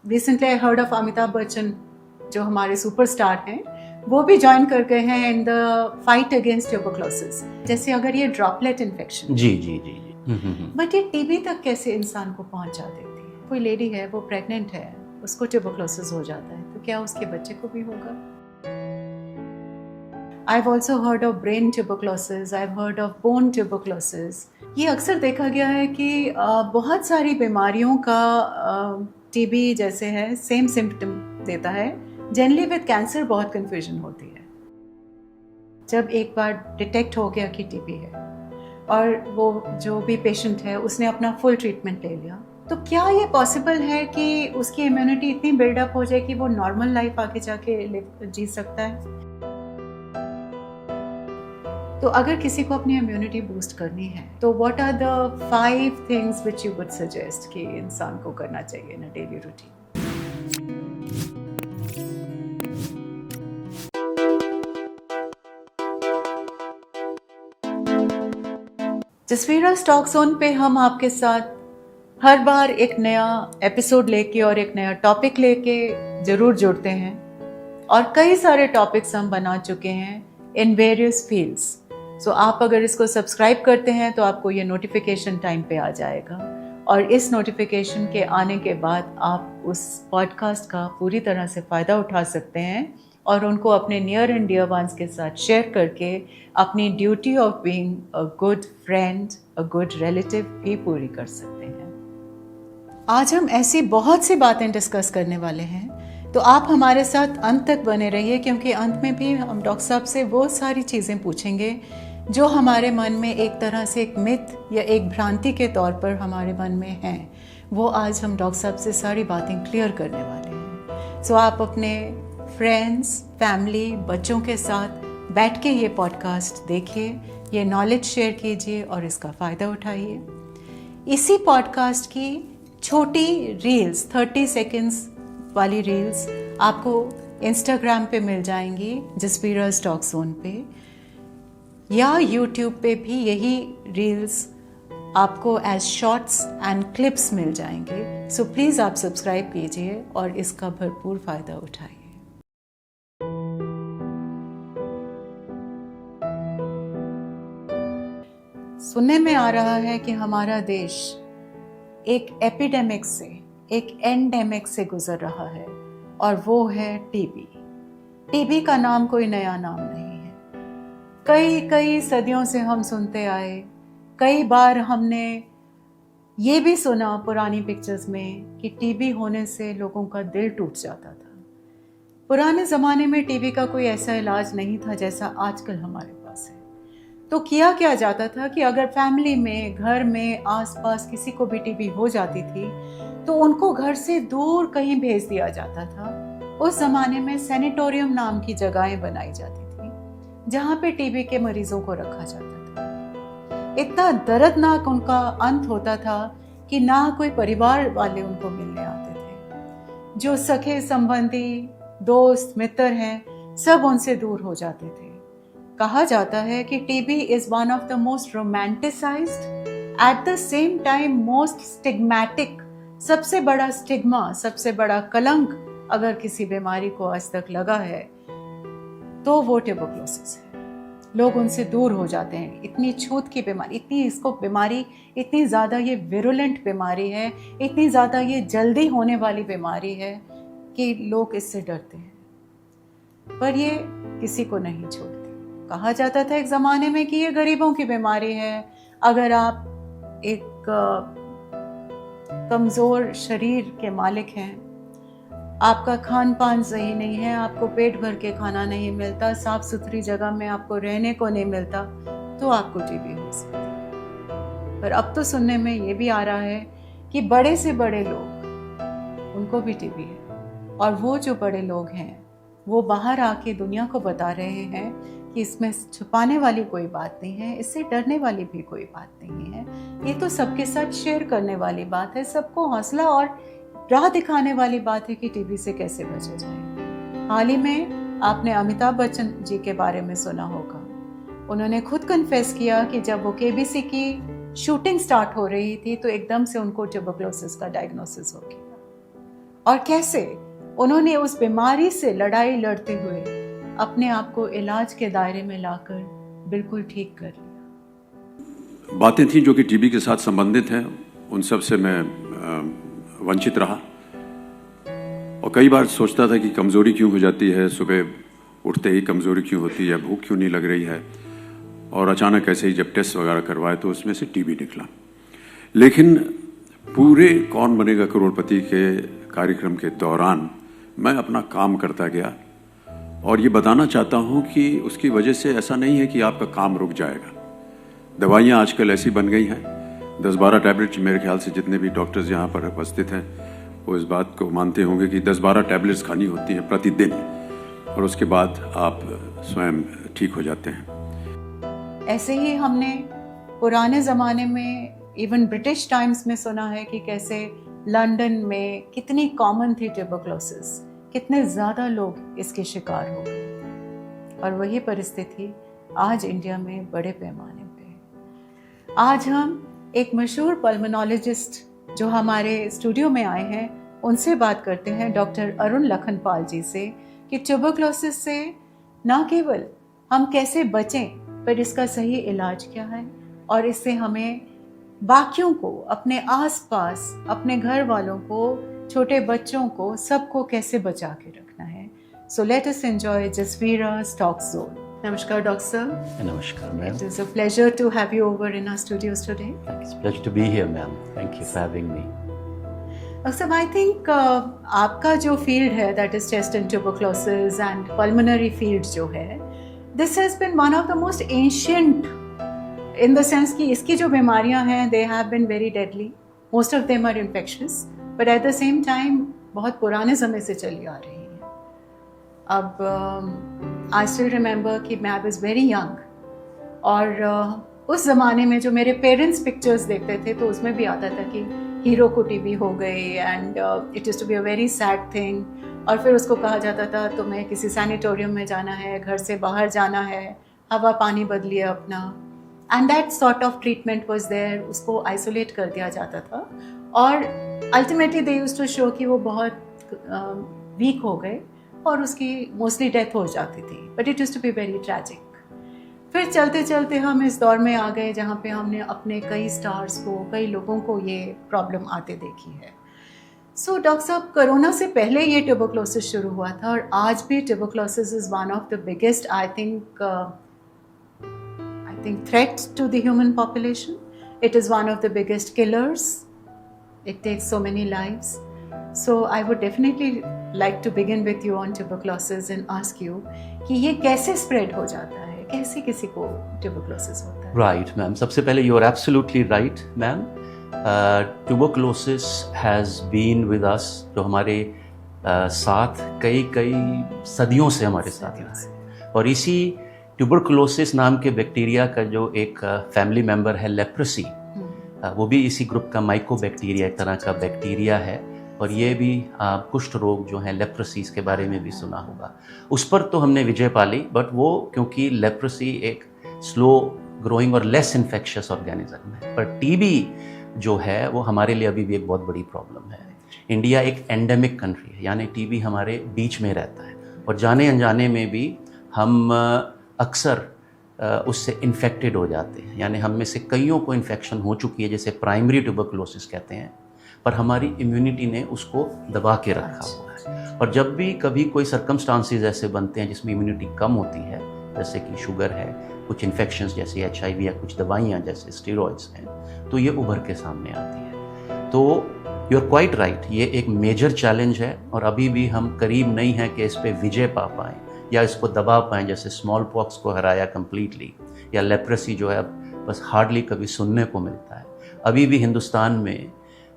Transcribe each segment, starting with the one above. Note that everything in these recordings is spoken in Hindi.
Recently I heard of Amitabh Bachchan, जो हमारे सुपरस्टार हैं, वो भी ज्वाइन कर गए हैं in the fight against tuberculosis. जैसे अगर ये ड्रॉपलेट इन्फेक्शन, जी जी जी जी। बट ये टीबी तक कैसे इंसान को पहुंचा देती है? कोई लेडी है, वो प्रेग्नेंट है, उसको ट्यूबरक्लोसिस हो जाता है, तो क्या उसके बच्चे को भी होगा? I've also heard of brain tuberculosis, I've heard of bone tuberculosis. ये अक्सर देखा गया है कि बहुत सारी बीमारियों का टीबी जैसे है सेम सिम्टम देता है। जनरली विद कैंसर बहुत कन्फ्यूजन होती है। जब एक बार डिटेक्ट हो गया कि टीबी है और वो जो भी पेशेंट है उसने अपना फुल ट्रीटमेंट ले लिया, तो क्या ये पॉसिबल है कि उसकी इम्यूनिटी इतनी बिल्डअप हो जाए कि वो नॉर्मल लाइफ आगे जाके जी सकता है? तो अगर किसी को अपनी इम्यूनिटी बूस्ट करनी है तो what are the 5 things which you would suggest कि इंसान को करना चाहिए in a daily routine? Jasvira talk zone पे हम आपके साथ हर बार एक नया एपिसोड लेके और एक नया टॉपिक लेके जरूर जुड़ते हैं, और कई सारे टॉपिक्स हम बना चुके हैं इन वेरियस फील्ड्स। सो आप अगर इसको सब्सक्राइब करते हैं तो आपको ये नोटिफिकेशन टाइम पे आ जाएगा, और इस नोटिफिकेशन के आने के बाद आप उस पॉडकास्ट का पूरी तरह से फ़ायदा उठा सकते हैं और उनको अपने नियर एंड डियर वंस के साथ शेयर करके अपनी duty of being a good friend, a good relative भी पूरी कर सकते हैं। आज हम ऐसी बहुत सी बातें डिस्कस करने वाले हैं, तो आप हमारे साथ अंत तक बने रहिए, क्योंकि अंत में भी हम डॉक्टर साहब से वो सारी चीज़ें पूछेंगे जो हमारे मन में एक तरह से एक मिथ या एक भ्रांति के तौर पर हमारे मन में हैं। वो आज हम डॉक्टर साहब से सारी बातें क्लियर करने वाले हैं। सो आप अपने फ्रेंड्स, फैमिली, बच्चों के साथ बैठ के ये पॉडकास्ट देखिए, ये नॉलेज शेयर कीजिए और इसका फ़ायदा उठाइए। इसी पॉडकास्ट की छोटी रील्स, 30 सेकेंड्स वाली रील्स आपको इंस्टाग्राम पे मिल जाएंगी, जसवीरा स्टॉक जोन पे, या यूट्यूब पे भी यही रील्स आपको एज शॉर्ट्स एंड क्लिप्स मिल जाएंगे। सो प्लीज़ आप सब्सक्राइब कीजिए और इसका भरपूर फ़ायदा उठाइए। सुनने में आ रहा है कि हमारा देश एक एपिडेमिक से, एक एंडेमिक से गुजर रहा है, और वो है टीबी। टीबी का नाम कोई नया नाम नहीं है। कई सदियों से हम सुनते आए, कई बार हमने ये भी सुना पुरानी पिक्चर्स में कि टीबी होने से लोगों का दिल टूट जाता था। पुराने ज़माने में टीबी का कोई ऐसा इलाज नहीं था जैसा आजकल हमारे पास है। तो किया क्या जाता था कि अगर फैमिली में, घर में, आसपास किसी को भी टीबी हो जाती थी तो उनको घर से दूर कहीं भेज दिया जाता था। उस ज़माने में सैनिटोरियम नाम की जगहें बनाई जाती थी जहाँ पे टीबी के मरीजों को रखा जाता था। इतना दर्दनाक उनका अंत होता था कि ना कोई परिवार वाले उनको मिलने आते थे। जो सखे संबंधी, दोस्त, मित्र हैं, सब उनसे दूर हो जाते थे। कहा जाता है कि TB is one of the most romanticised, at the same time most stigmatic. सबसे बड़ा स्टिग्मा, सबसे बड़ा कलंक अगर किसी बीमारी को आज तक लगा है तो वो ट्यूबरक्लोसिस है। लोग उनसे दूर हो जाते हैं। इतनी छूत की बीमारी, इतनी ज़्यादा ये विरुलेंट बीमारी है, इतनी ज़्यादा ये जल्दी होने वाली बीमारी है कि लोग इससे डरते हैं, पर ये किसी को नहीं छोड़ती। कहा जाता था एक ज़माने में कि ये गरीबों की बीमारी है। अगर आप एक कमज़ोर शरीर के मालिक हैं, आपका खान पान सही नहीं है, आपको पेट भर के खाना नहीं मिलता, साफ सुथरी जगह में आपको रहने को नहीं मिलता, तो आपको टीबी हो सकती है। पर अब तो सुनने में ये भी आ रहा है कि बड़े से बड़े लोग, उनको भी टीबी है, और वो जो बड़े लोग हैं वो बाहर आके दुनिया को बता रहे हैं कि इसमें छुपाने वाली कोई बात नहीं है, इससे डरने वाली भी कोई बात नहीं है, ये तो सबके साथ शेयर करने वाली बात है, सबको हौसला और राह दिखाने वाली बात है कि टीबी से कैसे बचा जाए। हाल ही में आपने अमिताभ बच्चन जी के बारे में सुना होगा। उन्होंने खुद कन्फेस किया कि जब वो केबीसी की शूटिंग स्टार्ट हो रही थी तो एकदम से उनको ट्यूबरक्लोसिस का डायग्नोसिस हो गया, और कैसे उन्होंने उस बीमारी से लड़ाई लड़ते हुए अपने आप को इलाज के दायरे में लाकर बिल्कुल ठीक कर लिया। बातें थी जो कि टीबी के साथ संबंधित हैं, उन सब से मैं वंचित रहा और कई बार सोचता था कि कमज़ोरी क्यों हो जाती है, सुबह उठते ही कमज़ोरी क्यों होती है, भूख क्यों नहीं लग रही है। और अचानक ऐसे ही जब टेस्ट वगैरह करवाए तो उसमें से टीबी निकला। लेकिन पूरे कौन बनेगा करोड़पति के कार्यक्रम के दौरान मैं अपना काम करता गया और ये बताना चाहता हूँ कि उसकी वजह से ऐसा नहीं है कि आपका काम रुक जाएगा। दवाइयाँ आजकल ऐसी बन गई हैं, 10-12 टैबलेट्स, मेरे ख्याल से जितने भी डॉक्टर्स यहाँ पर उपस्थित हैं वो इस बात को मानते होंगे कि 10-12 टैबलेट्स खानी होती हैं प्रतिदिन और उसके बाद आप स्वयं ठीक हो जाते हैं। ऐसे ही हमने पुराने ज़माने में इवन ब्रिटिश टाइम्स में सुना है कि कैसे लंदन में कितनी कॉमन थी ट्यूबरक्लोसिस, कितने ज़्यादा लोग इसके शिकार हो गए और वही परिस्थिति आज इंडिया में बड़े पैमाने पे है। आज हम एक मशहूर पल्मोनोलॉजिस्ट जो हमारे स्टूडियो में आए हैं उनसे बात करते हैं, डॉक्टर अरुण लखनपाल जी से, कि ट्यूबरक्लोसिस से न केवल हम कैसे बचें पर इसका सही इलाज क्या है और इससे हमें बाकियों को, अपने आसपास, अपने घर वालों को, छोटे बच्चों को, सबको कैसे बचा के रखना है। So let us enjoy Jasvira's talk zone. नमस्कार डॉक्टर सर। नमस्कार ma'am. It is a pleasure to have you over in our studios today. It's a pleasure to be here ma'am. Thank you for having me। Doctor साहब, आई थिंक आपका जो फील्ड है that is chest and tuberculosis and pulmonary field जो है, this has been one of the most ancient in the sense कि इसकी जो बीमारियां हैं they have been very deadly, most of them are infectious, but at the same time बहुत पुराने समय से चली आ रही है। अब आई स्टिल रिमेंबर कि मैं वाज वेरी यंग और उस ज़माने में जो मेरे पेरेंट्स पिक्चर्स देखते थे तो उसमें भी आता था कि हीरो को टीबी हो गई and it is to be a very sad thing. और फिर उसको कहा जाता था तुम्हें किसी सैनिटोरियम में जाना है, घर से बाहर जाना है, हवा पानी बदलिए अपना, and that sort of treatment was there. उसको आइसोलेट कर दिया जाता था और ultimately they used to show कि वो बहुत वीक हो गए और उसकी मोस्टली डेथ हो जाती थी, but it used to be very tragic. फिर चलते चलते हम इस दौर में आ गए जहाँ पे हमने अपने कई स्टार्स को, कई लोगों को ये प्रॉब्लम आते देखी है। सो डॉक्टर साहब, कोरोना से पहले ये ट्यूबरक्लोसिस शुरू हुआ था और आज भी tuberculosis is one of the biggest I think threat to the human population. It is one of the biggest killers. It takes so many lives. So I would definitely like to begin with you on tuberculosis and ask you कि ये कैसे spread हो जाता है, कैसे किसी को tuberculosis होता है? Right, ma'am. सबसे पहले you are absolutely right, ma'am. Tuberculosis has been with us, जो हमारे साथ कई सदियों से हमारे साथ है। और इसी ट्यूबरकुलोसिस नाम के बैक्टीरिया का जो एक फैमिली मेंबर है लेप्रेसी, वो भी इसी ग्रुप का माइकोबैक्टीरिया, एक तरह का बैक्टीरिया है। और ये भी कुष्ठ रोग जो है लेप्रेसीज के बारे में भी सुना होगा। उस पर तो हमने विजय पा ली, बट वो क्योंकि लेप्रेसी एक स्लो ग्रोइंग और लेस इन्फेक्शियस ऑर्गेनिज्म है, पर टीबी जो है वो हमारे लिए अभी भी एक बहुत बड़ी प्रॉब्लम है। इंडिया एक एंडेमिक कंट्री है, यानी टीबी हमारे बीच में रहता है और जाने अनजाने में भी हम अक्सर उससे इन्फेक्टेड हो जाते हैं। यानी हम में से कईयों को इन्फेक्शन हो चुकी है, जैसे प्राइमरी ट्यूबरकुलोसिस कहते हैं, पर हमारी इम्यूनिटी ने उसको दबा के रखा हुआ है। और जब भी कभी कोई सर्कमस्टांसेस ऐसे बनते हैं जिसमें इम्यूनिटी कम होती है, जैसे कि शुगर है, कुछ इन्फेक्शंस जैसे HIV या कुछ दवाइयाँ जैसे स्टेरॉइड्स हैं, तो ये उभर के सामने आती है। तो यू आर क्वाइट राइट, ये एक मेजर चैलेंज है और अभी भी हम करीब नहीं हैं कि इस पर विजय पा पाएँ या इसको दबा पाएँ, जैसे स्मॉल पॉक्स को हराया कम्प्लीटली, या लेप्रेसी जो है अब बस हार्डली कभी सुनने को मिलता है। अभी भी हिंदुस्तान में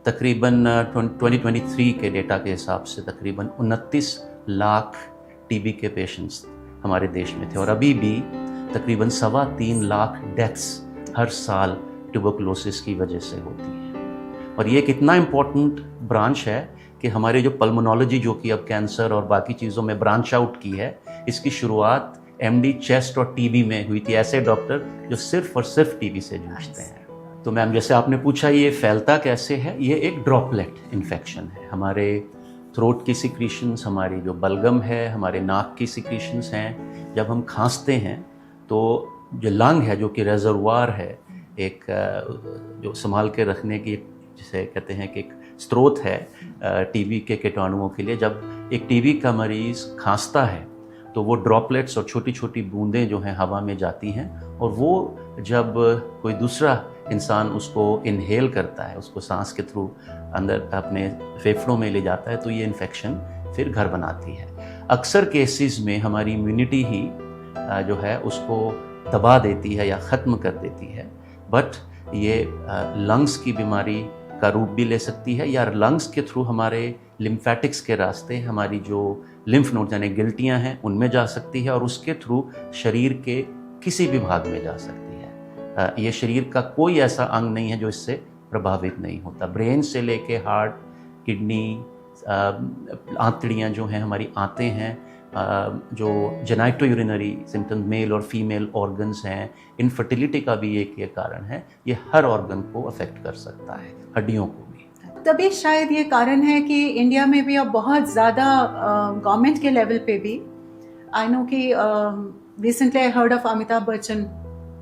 तकरीबन 2023 के डेटा के हिसाब से तकरीबन 29 लाख टीबी के पेशेंट्स हमारे देश में थे और अभी भी तकरीबन 3.25 लाख डेथ्स हर साल ट्यूबरकुलोसिस की वजह से होती है। और ये एक इतना इम्पोर्टेंट ब्रांच है कि हमारे जो पल्मोनोलॉजी, जो कि अब कैंसर और बाकी चीज़ों में ब्रांच आउट की है, इसकी शुरुआत MD चेस्ट और टीबी में हुई थी, ऐसे डॉक्टर जो सिर्फ और सिर्फ टीबी से जूझते हैं। तो मैम, जैसे आपने पूछा ये फैलता कैसे है, ये एक ड्रॉपलेट इन्फेक्शन है। हमारे थ्रोट की सिक्रीशंस, हमारी जो बलगम है, हमारे नाक की सिक्रीशंस हैं, जब हम खांसते हैं तो जो लंग है, जो कि रेजर्वायर है, एक जो संभाल के रखने की, जिसे कहते हैं कि एक स्रोत है टीबी के कीटाणुओं के लिए। जब एक टीबी का मरीज़ खांसता है तो वो ड्रॉपलेट्स और छोटी छोटी बूंदें जो हैं हवा में जाती हैं, और वो जब कोई दूसरा इंसान उसको इनहेल करता है, उसको सांस के थ्रू अंदर अपने फेफड़ों में ले जाता है, तो ये इन्फेक्शन फिर घर बनाती है। अक्सर केसेस में हमारी इम्यूनिटी ही जो है उसको दबा देती है या ख़त्म कर देती है, बट ये लंग्स की बीमारी का रूप भी ले सकती है, या लंग्स के थ्रू हमारे लिम्फेटिक्स के रास्ते हमारी जो लिम्फ नोड यानी गिल्टियाँ हैं उनमें जा सकती है, और उसके थ्रू शरीर के किसी भी भाग में जा सकती है। ये शरीर का कोई ऐसा अंग नहीं है जो इससे प्रभावित नहीं होता। ब्रेन से लेके हार्ट, किडनी, आंतड़ियाँ जो हैं, हमारी आंतें हैं, जो जेनाइटो यूरिनरी सिम्टम्स, मेल और फीमेल ऑर्गन्स हैं, इनफर्टिलिटी का भी एक ये कारण है। ये हर ऑर्गन को अफेक्ट कर सकता है, हड्डियों को भी। तभी शायद ये कारण है कि इंडिया में भी अब बहुत ज़्यादा गवर्नमेंट के लेवल पे भी, आई नो कि recently I heard of Amitabh Bachchan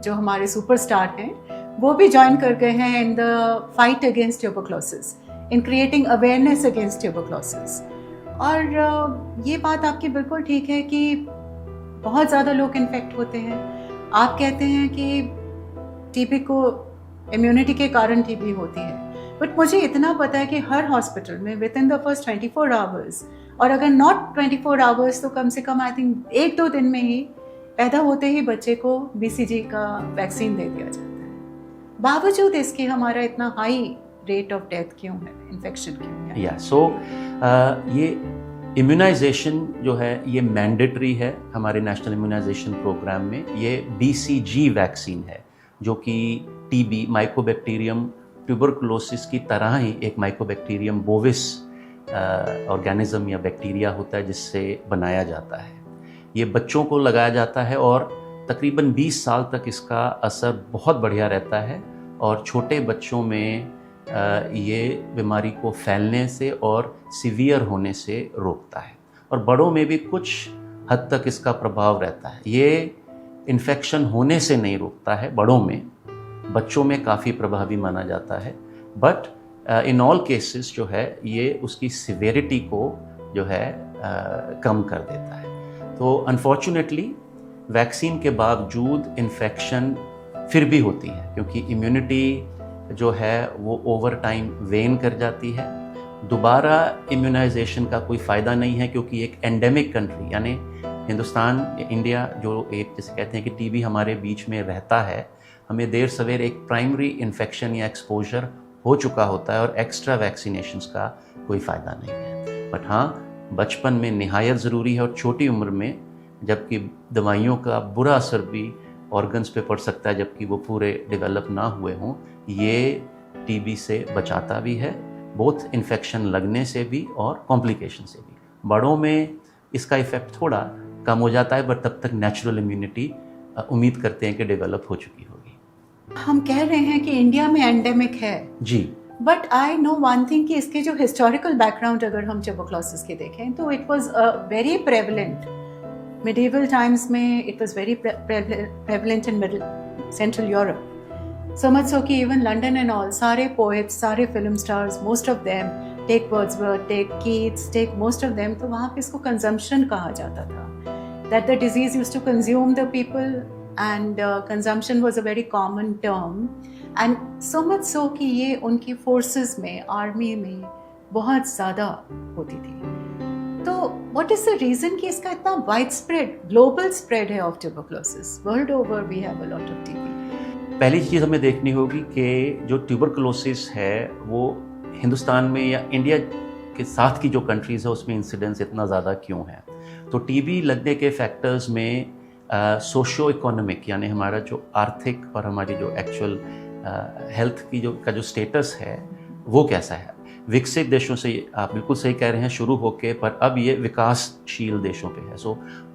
जो हमारे सुपरस्टार हैं, वो भी ज्वाइन कर गए हैं in the fight against tuberculosis, in creating awareness against tuberculosis. और ये बात आपकी बिल्कुल ठीक है कि बहुत ज़्यादा लोग इन्फेक्ट होते हैं। आप कहते हैं कि टीबी को इम्यूनिटी के कारण टीबी होती है, बट मुझे इतना पता है कि हर हॉस्पिटल में with in the first 24 hours, और अगर नॉट 24 आवर्स तो कम से कम आई थिंक 1-2 दिन में ही, पैदा होते ही बच्चे को BCG का वैक्सीन दे दिया जाता है। बावजूद इसके हमारा इतना हाई रेट ऑफ डेथ क्यों है, इन्फेक्शन क्यों है? या सो ये इम्यूनाइजेशन जो है ये मैंडेटरी है हमारे नेशनल इम्यूनाइजेशन प्रोग्राम में। ये BCG वैक्सीन है जो कि टीबी, माइकोबैक्टीरियम ट्यूबरकुलोसिस की तरह ही एक माइकोबैक्टीरियम बोविस ऑर्गेनिज्म या बैक्टीरिया होता है जिससे बनाया जाता है। ये बच्चों को लगाया जाता है और तकरीबन 20 साल तक इसका असर बहुत बढ़िया रहता है, और छोटे बच्चों में ये बीमारी को फैलने से और सीवियर होने से रोकता है, और बड़ों में भी कुछ हद तक इसका प्रभाव रहता है। ये इन्फेक्शन होने से नहीं रोकता है बड़ों में, बच्चों में काफ़ी प्रभावी माना जाता है, बट इन ऑल केसेस जो है ये उसकी सिवियरिटी को जो है कम कर देता है। तो अनफॉर्चुनेटली वैक्सीन के बावजूद इन्फेक्शन फिर भी होती है, क्योंकि इम्यूनिटी जो है वो ओवर टाइम वेन कर जाती है। दोबारा इम्यूनाइजेशन का कोई फ़ायदा नहीं है, क्योंकि एक एंडेमिक कंट्री यानी हिंदुस्तान, इंडिया, जो एक जिसे कहते हैं कि टीबी हमारे बीच में रहता है, हमें देर सवेर एक प्राइमरी इन्फेक्शन या एक्सपोजर हो चुका होता है, और एक्स्ट्रा वैक्सीनेशंस का कोई फ़ायदा नहीं है। बट हाँ, बचपन में निहायत ज़रूरी है, और छोटी उम्र में, जबकि दवाइयों का बुरा असर भी ऑर्गन्स पे पड़ सकता है जबकि वो पूरे डेवलप ना हुए हों, ये टीबी से बचाता भी है, बोथ इन्फेक्शन लगने से भी और कॉम्प्लिकेशन से भी। बड़ों में इसका इफ़ेक्ट थोड़ा कम हो जाता है, बट तब तक नेचुरल इम्यूनिटी उम्मीद करते हैं कि डेवलप हो चुकी होगी। हम कह रहे हैं कि इंडिया में एंडेमिक है जी, but I know one thing कि इसके जो हिस्टोरिकल बैकग्राउंड अगर हम ट्यूबरक्लोसिस के देखें तो it was very prevalent medieval times में, it was very prevalent in middle central Europe, so much so कि even London and all, सारे poets, सारे film stars, most of them, take Wordsworth, take Keats, take most of them, तो वहाँ पे इसको consumption कहा जाता था, that the disease used to consume the people, and consumption was a very common term, and so much so कि ये उनकी forces में, army में बहुत ज़्यादा होती थी। तो what is the reason कि इसका इतना widespread global spread है of tuberculosis? World over we have a lot of TB. पहली चीज़ हमें देखनी होगी कि जो ट्यूबरकुलोसिस है वो हिंदुस्तान में या इंडिया के साथ की जो कंट्रीज़ है उसमें इंसिडेंस इतना ज़्यादा क्यों है। तो टीबी लगने के फैक्टर्स में सोशो इकोनॉमिक यानी हमारा जो आर्थिक और हमारी जो एक्चुअल हेल्थ की जो स्टेटस है वो कैसा है। विकसित देशों से, आप बिल्कुल सही कह रहे हैं, शुरू होके, पर अब ये विकासशील देशों पे है। So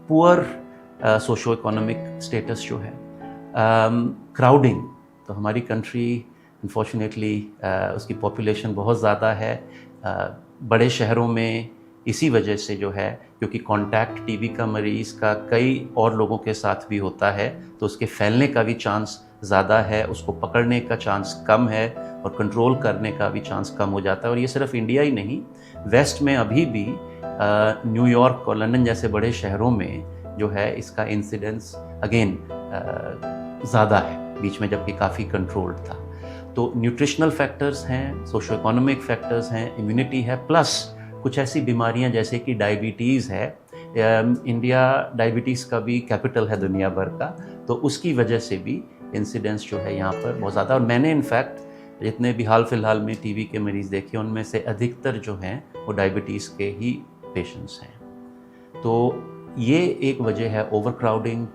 poor socio economic status जो है, क्राउडिंग, तो हमारी कंट्री अनफॉर्चुनेटली उसकी पॉपुलेशन बहुत ज़्यादा है, बड़े शहरों में इसी वजह से जो है, क्योंकि कांटेक्ट टीबी का मरीज़ का कई और लोगों के साथ भी होता है, तो उसके फैलने का भी चांस ज़्यादा है, उसको पकड़ने का चांस कम है और कंट्रोल करने का भी चांस कम हो जाता है। और ये सिर्फ इंडिया ही नहीं, वेस्ट में अभी भी न्यूयॉर्क और लंदन जैसे बड़े शहरों में जो है इसका इंसिडेंस अगेन ज़्यादा है, बीच में जबकि काफ़ी कंट्रोल्ड था। तो न्यूट्रिशनल फैक्टर्स हैं, सोशो इकोनॉमिक फैक्टर्स हैं, इम्यूनिटी है, प्लस कुछ ऐसी बीमारियां जैसे कि डायबिटीज़ है। इंडिया डायबिटीज़ का भी कैपिटल है दुनिया भर का, तो उसकी वजह से भी इंसिडेंस जो है यहाँ पर बहुत ज़्यादा। और मैंने इनफैक्ट जितने भी हाल फिलहाल में टीबी के मरीज़ देखे, उनमें से अधिकतर जो हैं वो डायबिटीज़ के ही पेशेंट्स हैं। तो ये एक वजह है, ओवर क्राउडिंग,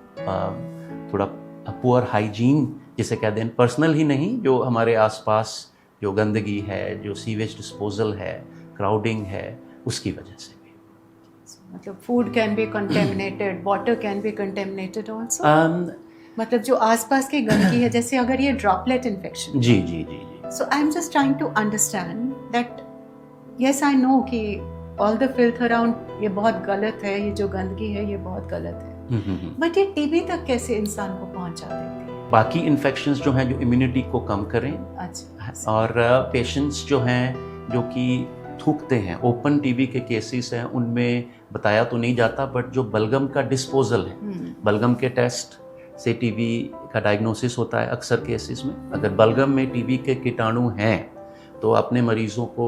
थोड़ा पुअर हाइजीन जिसे कहते हैं, पर्सनल ही नहीं, जो हमारे आसपास जो गंदगी है, जो सीवेज डिस्पोजल है, क्राउडिंग है, उसकी वजह से भी। मतलब food can be contaminated, water can be contaminated also. मतलब जो आसपास की गंदगी है, जैसे अगर ये ड्रॉपलेट इन्फेक्शन। जी जी जी जी। So I am just trying to understand that, yes I know कि ऑल द फिल्थ अराउंड ये बहुत गलत है, ये जो गंदगी है ये बहुत गलत है, बट ये टीबी तक कैसे इंसान को पहुंचा देती है? बाकी इन्फेक्शंस जो हैं जो इम्यूनिटी को कम करें। अच्छा। और पेशेंट्स जो हैं जो कि थूकते हैं, ओपन टीबी के केसेस हैं, उनमें बताया तो नहीं जाता, बट जो बलगम का डिस्पोजल है, बलगम के टेस्ट से टीबी का डायग्नोसिस होता है अक्सर केसेस में। अगर बलगम में टीबी के कीटाणु हैं तो अपने मरीज़ों को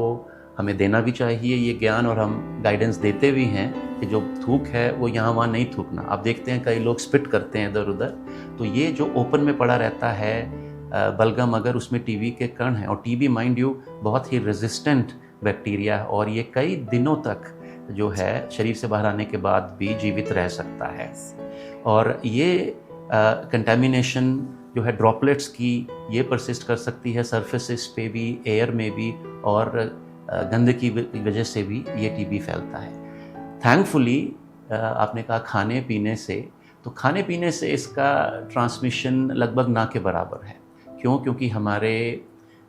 हमें देना भी चाहिए ये ज्ञान, और हम गाइडेंस देते भी हैं कि जो थूक है वो यहाँ वहाँ नहीं थूकना। आप देखते हैं कई लोग स्पिट करते हैं इधर उधर, तो ये जो ओपन में पड़ा रहता है बलगम, अगर उसमें टीबी के कण हैं, और टीबी माइंड यू बहुत ही रेजिस्टेंट बैक्टीरिया है, और ये कई दिनों तक जो है शरीर से बाहर आने के बाद भी जीवित रह सकता है। और ये कंटेमिनेशन जो है ड्रॉपलेट्स की, ये परसिस्ट कर सकती है सरफेसेस पे भी, एयर में भी, और गंदगी की वजह से भी ये टीबी फैलता है। थैंकफुली आपने कहा खाने पीने से, तो खाने पीने से इसका ट्रांसमिशन लगभग ना के बराबर है। क्यों? क्योंकि हमारे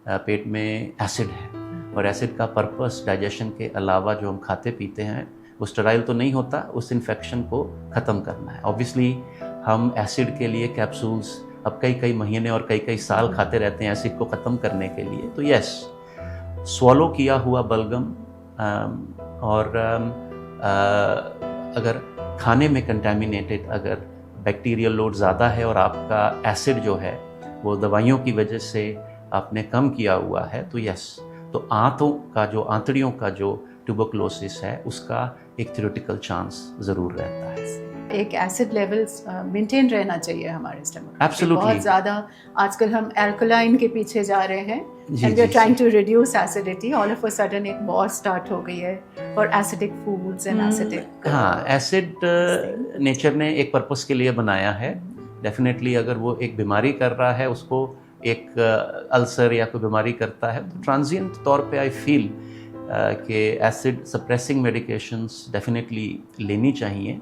पेट में एसिड है, और एसिड का पर्पस डाइजेशन के अलावा जो हम खाते पीते हैं वो स्टेराइल तो नहीं होता, उस इन्फेक्शन को ख़त्म करना है। ऑब्वियसली हम एसिड के लिए कैप्सूल्स अब कई महीने और कई साल खाते रहते हैं एसिड को ख़त्म करने के लिए। तो यस, स्वॉलो किया हुआ बलगम, और अगर खाने में कंटेमिनेटेड, अगर बैक्टीरियल लोड ज़्यादा है और आपका एसिड जो है वो दवाइयों की वजह से आपने कम किया हुआ है, तो यस, तो आंतड़ियों का जो ट्यूबरकुलोसिस है उसका एक थ्योरेटिकल चांस ज़रूर रहता है। एक एसिड लेवल्स मेंटेन रहना चाहिए हमारे स्टमक। एब्सोल्युटली। बहुत ज़्यादा आजकल हम अल्कलाइन के पीछे जा रहे हैं, and we are trying to reduce acidity. All of a sudden एक वॉर स्टार्ट हो गई है for acidic foods and acidic. हाँ, एसिड नेचर ने एक पर्पस के लिए बनाया है। डेफिनेटली अगर वो एक बीमारी कर रहा है, उसको एक अल्सर या कोई बीमारी करता है, तो ट्रांजिएंट तौर पे आई फील कि एसिड सप्रेसिंग मेडिकेशंस डेफिनेटली लेनी चाहिए।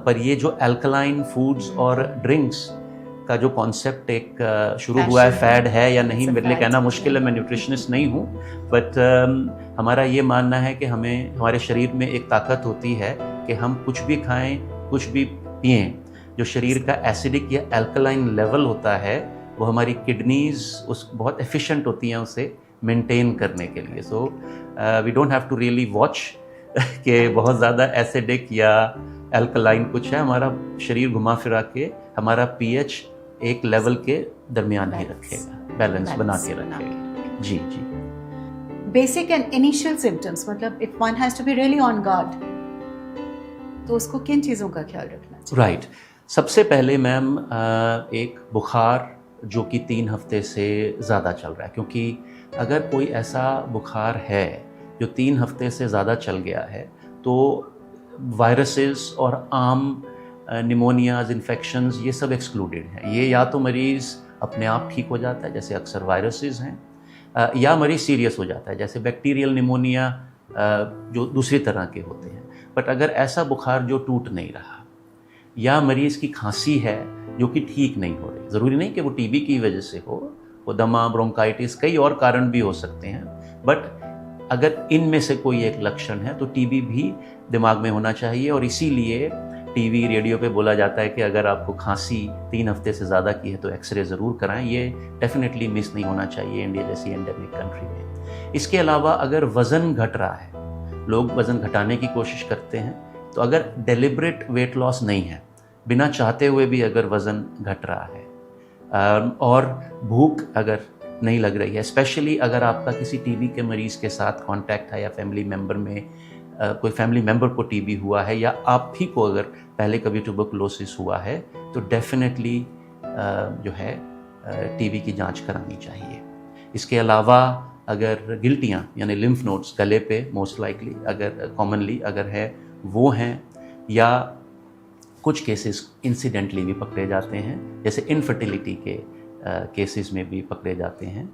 पर ये जो अल्कलाइन फूड्स और ड्रिंक्स का जो कॉन्सेप्ट एक शुरू हुआ है, फैड है या नहीं मेरे लिए कहना मुश्किल है, मैं न्यूट्रिशनिस्ट नहीं हूँ, बट हमारा ये मानना है कि हमें, हमारे शरीर में एक ताकत होती है कि हम कुछ भी खाएं, कुछ भी पिएं, जो शरीर का एसिडिक या अल्कलाइन लेवल होता है वो हमारी किडनीज उस बहुत एफिशिएंट होती हैं उसे मेंटेन करने के लिए। So we don't have to really watch कि बहुत ज़्यादा एसिडिक या अल्कलाइन कुछ है, हमारा शरीर घुमा फिरा के हमारा पीएच एक लेवल के दरमियान ही रखेगा, बैलेंस बना के रखेगा। जी जी। बेसिक एंड इनिशियल सिम्टम्स, मतलब if one has to be really on guard, तो उसको किन चीज़ों का ख्याल रखना चाहिए? राइट। सबसे पहले मैम एक बुखार जो कि 3 हफ्ते से ज़्यादा चल रहा है, क्योंकि अगर कोई ऐसा बुखार है जो 3 हफ्ते से ज़्यादा चल गया है तो वायरसेस और आम निमोनियाज, इन्फेक्शंस, ये सब एक्सक्लूडेड हैं। ये या तो मरीज़ अपने आप ठीक हो जाता है जैसे अक्सर वायरसेस हैं, या मरीज़ सीरियस हो जाता है जैसे बैक्टीरियल निमोनिया जो दूसरी तरह के होते हैं। बट अगर ऐसा बुखार जो टूट नहीं रहा, या मरीज़ की खांसी है जो कि ठीक नहीं हो रही, ज़रूरी नहीं कि वो टीबी की वजह से हो, वो दमा, ब्रोंकाइटिस, कई और कारण भी हो सकते हैं, बट अगर इनमें से कोई एक लक्षण है तो टीबी भी दिमाग में होना चाहिए। और इसीलिए टीवी रेडियो पे बोला जाता है कि अगर आपको खांसी 3 हफ्ते से ज़्यादा की है तो एक्सरे ज़रूर कराएं। ये डेफिनेटली मिस नहीं होना चाहिए इंडिया जैसी एंडेमिक कंट्री में। इसके अलावा अगर वज़न घट रहा है, लोग वज़न घटाने की कोशिश करते हैं, तो अगर डेलिब्रेट वेट लॉस नहीं है, बिना चाहते हुए भी अगर वज़न घट रहा है और भूख अगर नहीं लग रही है, स्पेशली अगर आपका किसी टीबी के मरीज़ के साथ कांटेक्ट है या फैमिली मेम्बर में कोई फैमिली मेम्बर को टीबी हुआ है या आप ही को अगर पहले कभी ट्यूबरकुलोसिस हुआ है, तो डेफिनेटली जो है टीबी की जांच करानी चाहिए। इसके अलावा अगर गिल्टियाँ यानी लिम्फ नोड्स गले पे मोस्ट लाइकली अगर कॉमनली अगर है वो हैं, या कुछ केसेस इंसिडेंटली भी पकड़े जाते हैं, जैसे इनफर्टिलिटी के केसेस में भी पकड़े जाते हैं।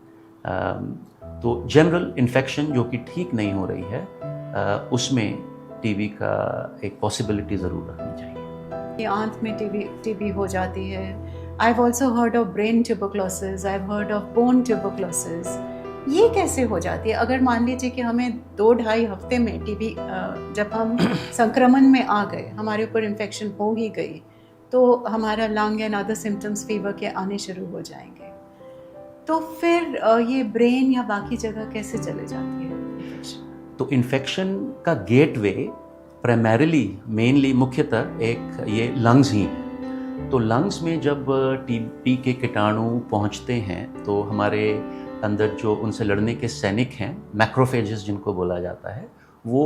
तो जनरल इन्फेक्शन जो कि ठीक नहीं हो रही है उसमें टीबी का एक पॉसिबिलिटी ज़रूर रखनी चाहिए। आंत में टीबी हो जाती है। I have also heard of brain tuberculosis, I have heard of bone tuberculosis. ये कैसे हो जाती है? अगर मान लीजिए कि हमें 2-2.5 हफ्ते में टीबी, जब हम संक्रमण में आ गए, हमारे ऊपर इन्फेक्शन हो ही गई, तो हमारा lung and other symptoms fever के आने शुरू हो जाएंगे, तो फिर ये ब्रेन या बाकी जगह कैसे चले जाती है? तो इन्फेक्शन का गेटवे प्राइमरीली मेनली मुख्यतः एक ये लंग्स ही है। तो लंग्स में जब टीबी के कीटाणु पहुंचते हैं तो हमारे अंदर जो उनसे लड़ने के सैनिक हैं, मैक्रोफेजेस जिनको बोला जाता है, वो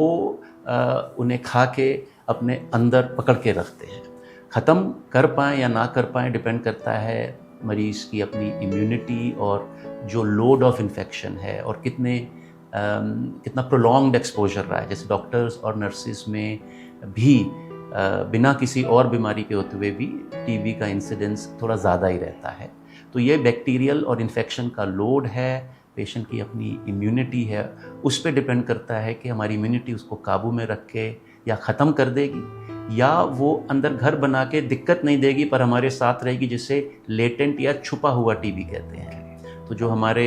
उन्हें खा के अपने अंदर पकड़ के रखते हैं। ख़त्म कर पाएँ या ना कर पाएँ डिपेंड करता है मरीज़ की अपनी इम्यूनिटी और जो लोड ऑफ इन्फेक्शन है और कितना प्रोलॉन्ग्ड एक्सपोजर रहा है। जैसे डॉक्टर्स और नर्सिस में भी बिना किसी और बीमारी के होते हुए भी टीबी का इंसिडेंस थोड़ा ज़्यादा ही रहता है। तो ये बैक्टीरियल और इन्फेक्शन का लोड है, पेशेंट की अपनी इम्यूनिटी है, उस पर डिपेंड करता है कि हमारी इम्यूनिटी उसको काबू में रख के या ख़त्म कर देगी या वो अंदर घर बना के दिक्कत नहीं देगी पर हमारे साथ रहेगी, जिसे लेटेंट या छुपा हुआ टीबी कहते हैं। तो जो हमारे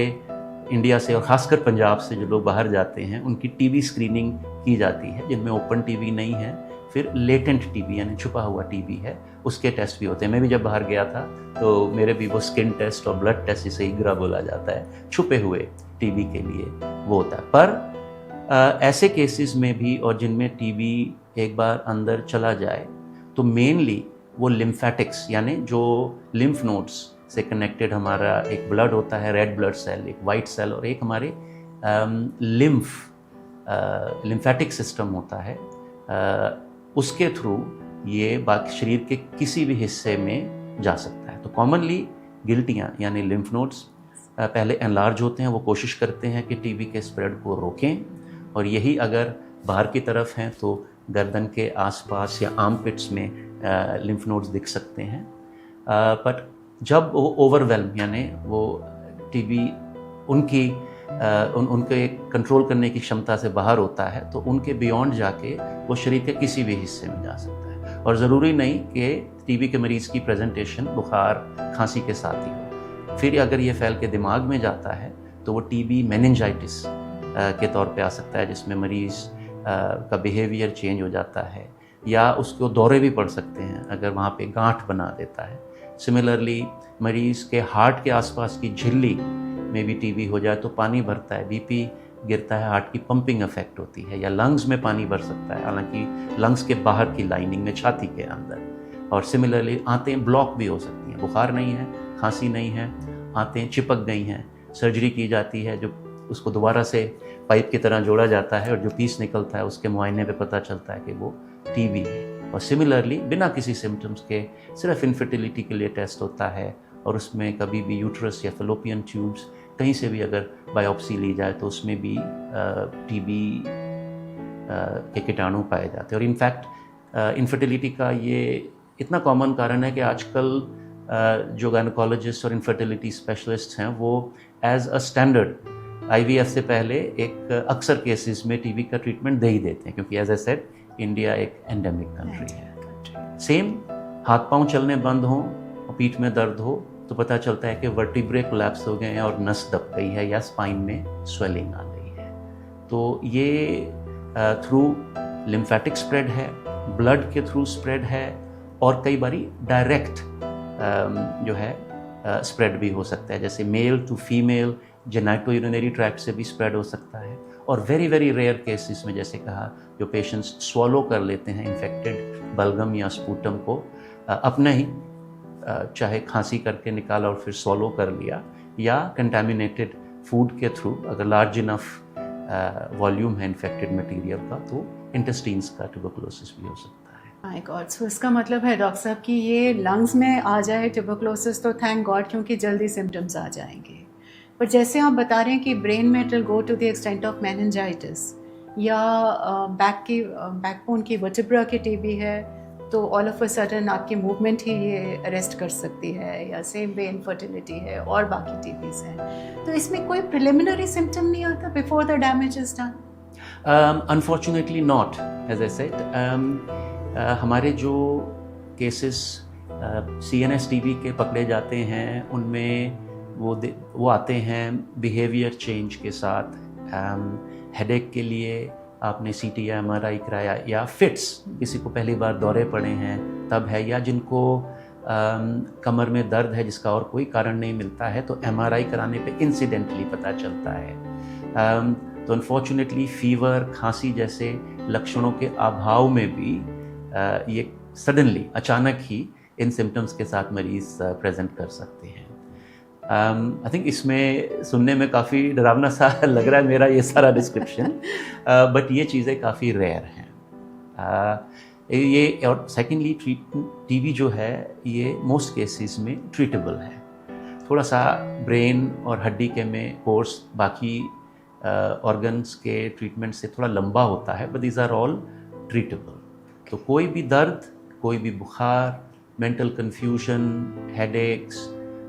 इंडिया से और ख़ासकर पंजाब से जो लोग बाहर जाते हैं उनकी टीबी स्क्रीनिंग की जाती है, जिनमें ओपन टीबी नहीं है, फिर लेटेंट टीबी यानी छुपा हुआ टीबी है, उसके टेस्ट भी होते हैं। मैं भी जब बाहर गया था तो मेरे भी वो स्किन टेस्ट और ब्लड टेस्ट, जिसे इग्रा बोला जाता है, छुपे हुए टीबी के लिए वो होता है। पर ऐसे केसेस में भी और जिनमें टीबी एक बार अंदर चला जाए तो मेनली वो लिम्फेटिक्स यानी जो लिम्फ नोड्स से कनेक्टेड हमारा एक ब्लड होता है, रेड ब्लड सेल, एक वाइट सेल, और एक हमारे लिम्फेटिक सिस्टम होता है, उसके थ्रू ये बाकी शरीर के किसी भी हिस्से में जा सकता है। तो कॉमनली गिल्टियाँ यानी लिम्फ नोड्स पहले एनलार्ज होते हैं, वो कोशिश करते हैं कि टीबी के स्प्रेड को रोकें, और यही अगर बाहर की तरफ हैं तो गर्दन के आसपास या आर्मपिट्स में लिम्फ नोड्स दिख सकते हैं। बट जब वो ओवरवेल्म यानी वो टीबी उनके कंट्रोल करने की क्षमता से बाहर होता है तो उनके बियॉन्ड जाके वो शरीर के किसी भी हिस्से में जा सकता है। और ज़रूरी नहीं कि टीबी के मरीज़ की प्रेजेंटेशन बुखार खांसी के साथ ही हो। फिर अगर ये फैल के दिमाग में जाता है तो वो टीबी मेनिंजाइटिस के तौर पे आ सकता है, जिसमें मरीज़ का बिहेवियर चेंज हो जाता है या उसको दौरे भी पड़ सकते हैं अगर वहाँ पे गांठ बना देता है। सिमिलरली मरीज़ के हार्ट के आसपास की झिल्ली में भी टीबी हो जाए तो पानी भरता है, बीपी गिरता है, हार्ट की पंपिंग अफेक्ट होती है, या लंग्स में पानी भर सकता है, हालांकि लंग्स के बाहर की लाइनिंग में, छाती के अंदर। और सिमिलरली आंतें ब्लॉक भी हो सकती हैं, बुखार नहीं है, खांसी नहीं है, आंतें चिपक गई हैं, सर्जरी की जाती है, जो उसको दोबारा से पाइप की तरह जोड़ा जाता है और जो पीस निकलता है उसके मुआयने पे पता चलता है कि वो टीबी है। और सिमिलरली बिना किसी सिम्टम्स के सिर्फ इनफर्टिलिटी के लिए टेस्ट होता है, और उसमें कभी भी यूट्रस या फेलोपियन ट्यूब्स कहीं से भी अगर बायोप्सी ली जाए तो उसमें भी टीबी के कीटाणु पाए जाते हैं। और इनफैक्ट इनफर्टिलिटी का ये इतना कॉमन कारण है कि आजकल जो गायनोकोलॉजिस्ट और इनफर्टिलिटी स्पेशलिस्ट हैं वो एज अ स्टैंडर्ड IVF से पहले एक अक्सर केसेस में टीबी का ट्रीटमेंट दे ही देते हैं, क्योंकि एज ए सेड इंडिया एक एंडेमिक कंट्री है। सेम हाथ पांव चलने बंद हों और पीठ में दर्द हो तो पता चलता है कि वर्टिब्रे कोलैप्स हो गए हैं और नस दब गई है या स्पाइन में स्वेलिंग आ गई है। तो ये थ्रू लिम्फेटिक स्प्रेड है, ब्लड के थ्रू स्प्रेड है, और कई बारी डायरेक्ट जो है स्प्रेड भी हो सकता है, जैसे male to female genito urinary tract से भी स्प्रेड हो सकता है। और वेरी वेरी रेयर केसेस में, जैसे कहा, जो पेशेंट्स स्वॉलो कर लेते हैं इन्फेक्टेड बलगम या स्पूटम को अपने ही, चाहे खांसी करके निकाला और फिर स्वॉलो कर लिया, या कंटामिनेटेड फूड के थ्रू, अगर लार्ज इनफ वॉल्यूम है इन्फेक्टेड मटेरियल का, तो इंटेस्टाइन्स का ट्यूबरकुलोसिस भी हो सकता है। माय गॉड, सो इसका मतलब है डॉक्टर साहब कि ये लंग्स में आ जाए ट्यूबरकुलोसिस तो थैंक गॉड, क्योंकि जल्दी सिम्टम्स आ जाएंगे। पर जैसे आप बता रहे हैं कि ब्रेन में it will go to the extent of meningitis, या बैकबोन की वर्टिब्रा की टीबी है, तो ऑल ऑफ अ सडन आपकी मूवमेंट ही ये अरेस्ट कर सकती है, या सेम वे इनफर्टिलिटी है और बाकी टीबीज हैं, तो इसमें कोई प्रिलिमिनरी सिम्टम नहीं आता before the damage is done? Unfortunately not, as I said. हमारे जो केसेस CNS टीबी के पकड़े जाते हैं, उनमें वो आते हैं बिहेवियर चेंज के साथ। हेडेक के लिए आपने CT या MRI कराया, या फिट्स, किसी को पहली बार दौरे पड़े हैं तब है, या जिनको कमर में दर्द है जिसका और कोई कारण नहीं मिलता है, तो MRI कराने पे इंसिडेंटली पता चलता है। तो अनफॉर्चुनेटली फीवर, खांसी जैसे लक्षणों के अभाव में भी ये सडनली, अचानक ही इन सिम्टम्स के साथ मरीज प्रेजेंट कर सकते हैं। आई थिंक इसमें सुनने में काफ़ी डरावना सा लग रहा है मेरा ये सारा डिस्क्रिप्शन, बट ये चीज़ें काफ़ी रेयर हैं। ये, और सेकेंडली टीबी जो है ये मोस्ट केसेस में ट्रीटेबल है। थोड़ा सा ब्रेन और हड्डी के में कोर्स बाकी ऑर्गन्स के ट्रीटमेंट से थोड़ा लंबा होता है, but these are all treatable. तो कोई भी दर्द, कोई भी बुखार, मेंटल कन्फ्यूजन, हेडेक्स,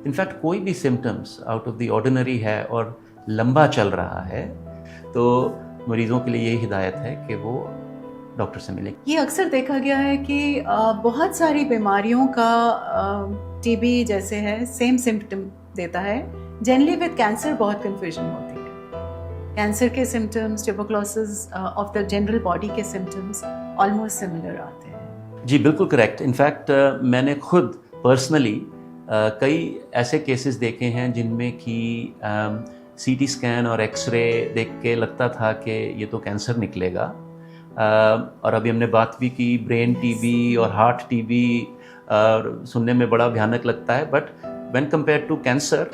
इनफैक्ट कोई भी symptoms out of the ordinary है और लंबा चल रहा है, तो मरीज़ों के लिए यही हिदायत है कि वो डॉक्टर से मिलें। ये अक्सर देखा गया है कि बहुत सारी बीमारियों का टीबी जैसे है सेम सिम्टम देता है। जनरली विद कैंसर बहुत कन्फ्यूजन होती है। कैंसर के symptoms, tuberculosis of the general body के सिम्टम्स ऑलमोस्ट सिमिलर आते हैं। जी बिल्कुल करेक्ट। इनफैक्ट मैंने खुद पर्सनली कई ऐसे केसेस देखे हैं जिनमें कि CT स्कैन और एक्सरे देख के लगता था कि ये तो कैंसर निकलेगा। और अभी हमने बात भी की ब्रेन टीबी और हार्ट टीबी, सुनने में बड़ा भयानक लगता है, but when compare to cancer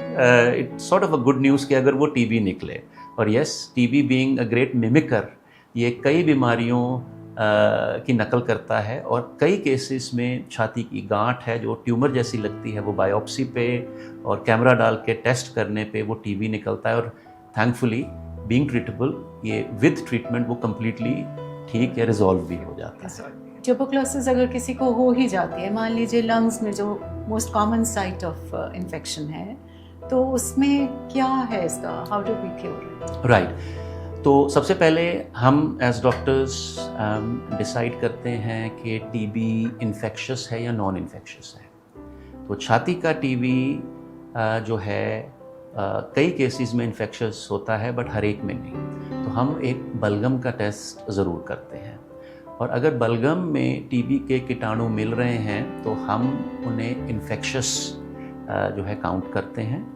it's sort of a good news कि अगर वो टीबी निकले। और yes, TB being a great mimicker, ये कई बीमारियों की नकल करता है, और कई केसेस में छाती की गांठ है जो ट्यूमर जैसी लगती है, वो बायोप्सी पे और कैमरा डाल के टेस्ट करने पे वो टीबी निकलता है, और थैंकफुली बीइंग ट्रीटेबल, ये विद ट्रीटमेंट वो कम्प्लीटली ठीक या रिजॉल्व भी हो जाता है। ट्यूबरकुलोसिस अगर किसी को हो ही जाती है, मान लीजिए लंग्स में जो most common site of infection है, तो उसमें क्या है इसका, how do we cure? Right, तो सबसे पहले हम एज डॉक्टर्स डिसाइड करते हैं कि टीबी इन्फेक्शस है या नॉन इन्फेक्शस है। तो छाती का टीबी जो है कई केसेस में इन्फेक्शस होता है, बट हर एक में नहीं। तो हम एक बलगम का टेस्ट ज़रूर करते हैं, और अगर बलगम में टीबी के कीटाणु मिल रहे हैं तो हम उन्हें इन्फेक्शस जो है काउंट करते हैं।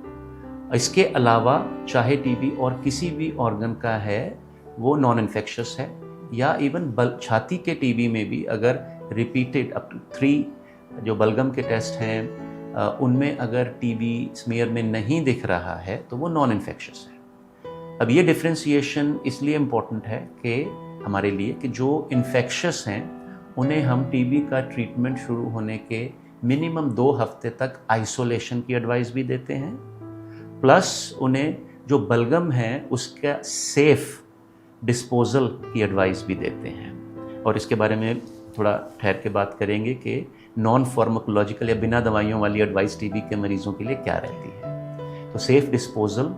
इसके अलावा चाहे टीबी और किसी भी ऑर्गन का है वो नॉन इन्फेक्शस है, या इवन छाती के टीबी में भी अगर रिपीटेड अप टू 3 जो बलगम के टेस्ट हैं उनमें अगर टीबी स्मीयर में नहीं दिख रहा है तो वो नॉन इन्फेक्शस है। अब ये डिफ्रेंशिएशन इसलिए इम्पोर्टेंट है कि हमारे लिए कि जो इन्फेक्शस हैं उन्हें हम टीबी का ट्रीटमेंट शुरू होने के मिनिमम 2 हफ्ते तक आइसोलेशन की एडवाइस भी देते हैं, प्लस उन्हें जो बलगम है उसका सेफ डिस्पोजल की एडवाइस भी देते हैं। और इसके बारे में थोड़ा ठहर के बात करेंगे कि नॉन फार्माकोलॉजिकल या बिना दवाइयों वाली एडवाइस टीबी के मरीजों के लिए क्या रहती है। तो सेफ डिस्पोजल,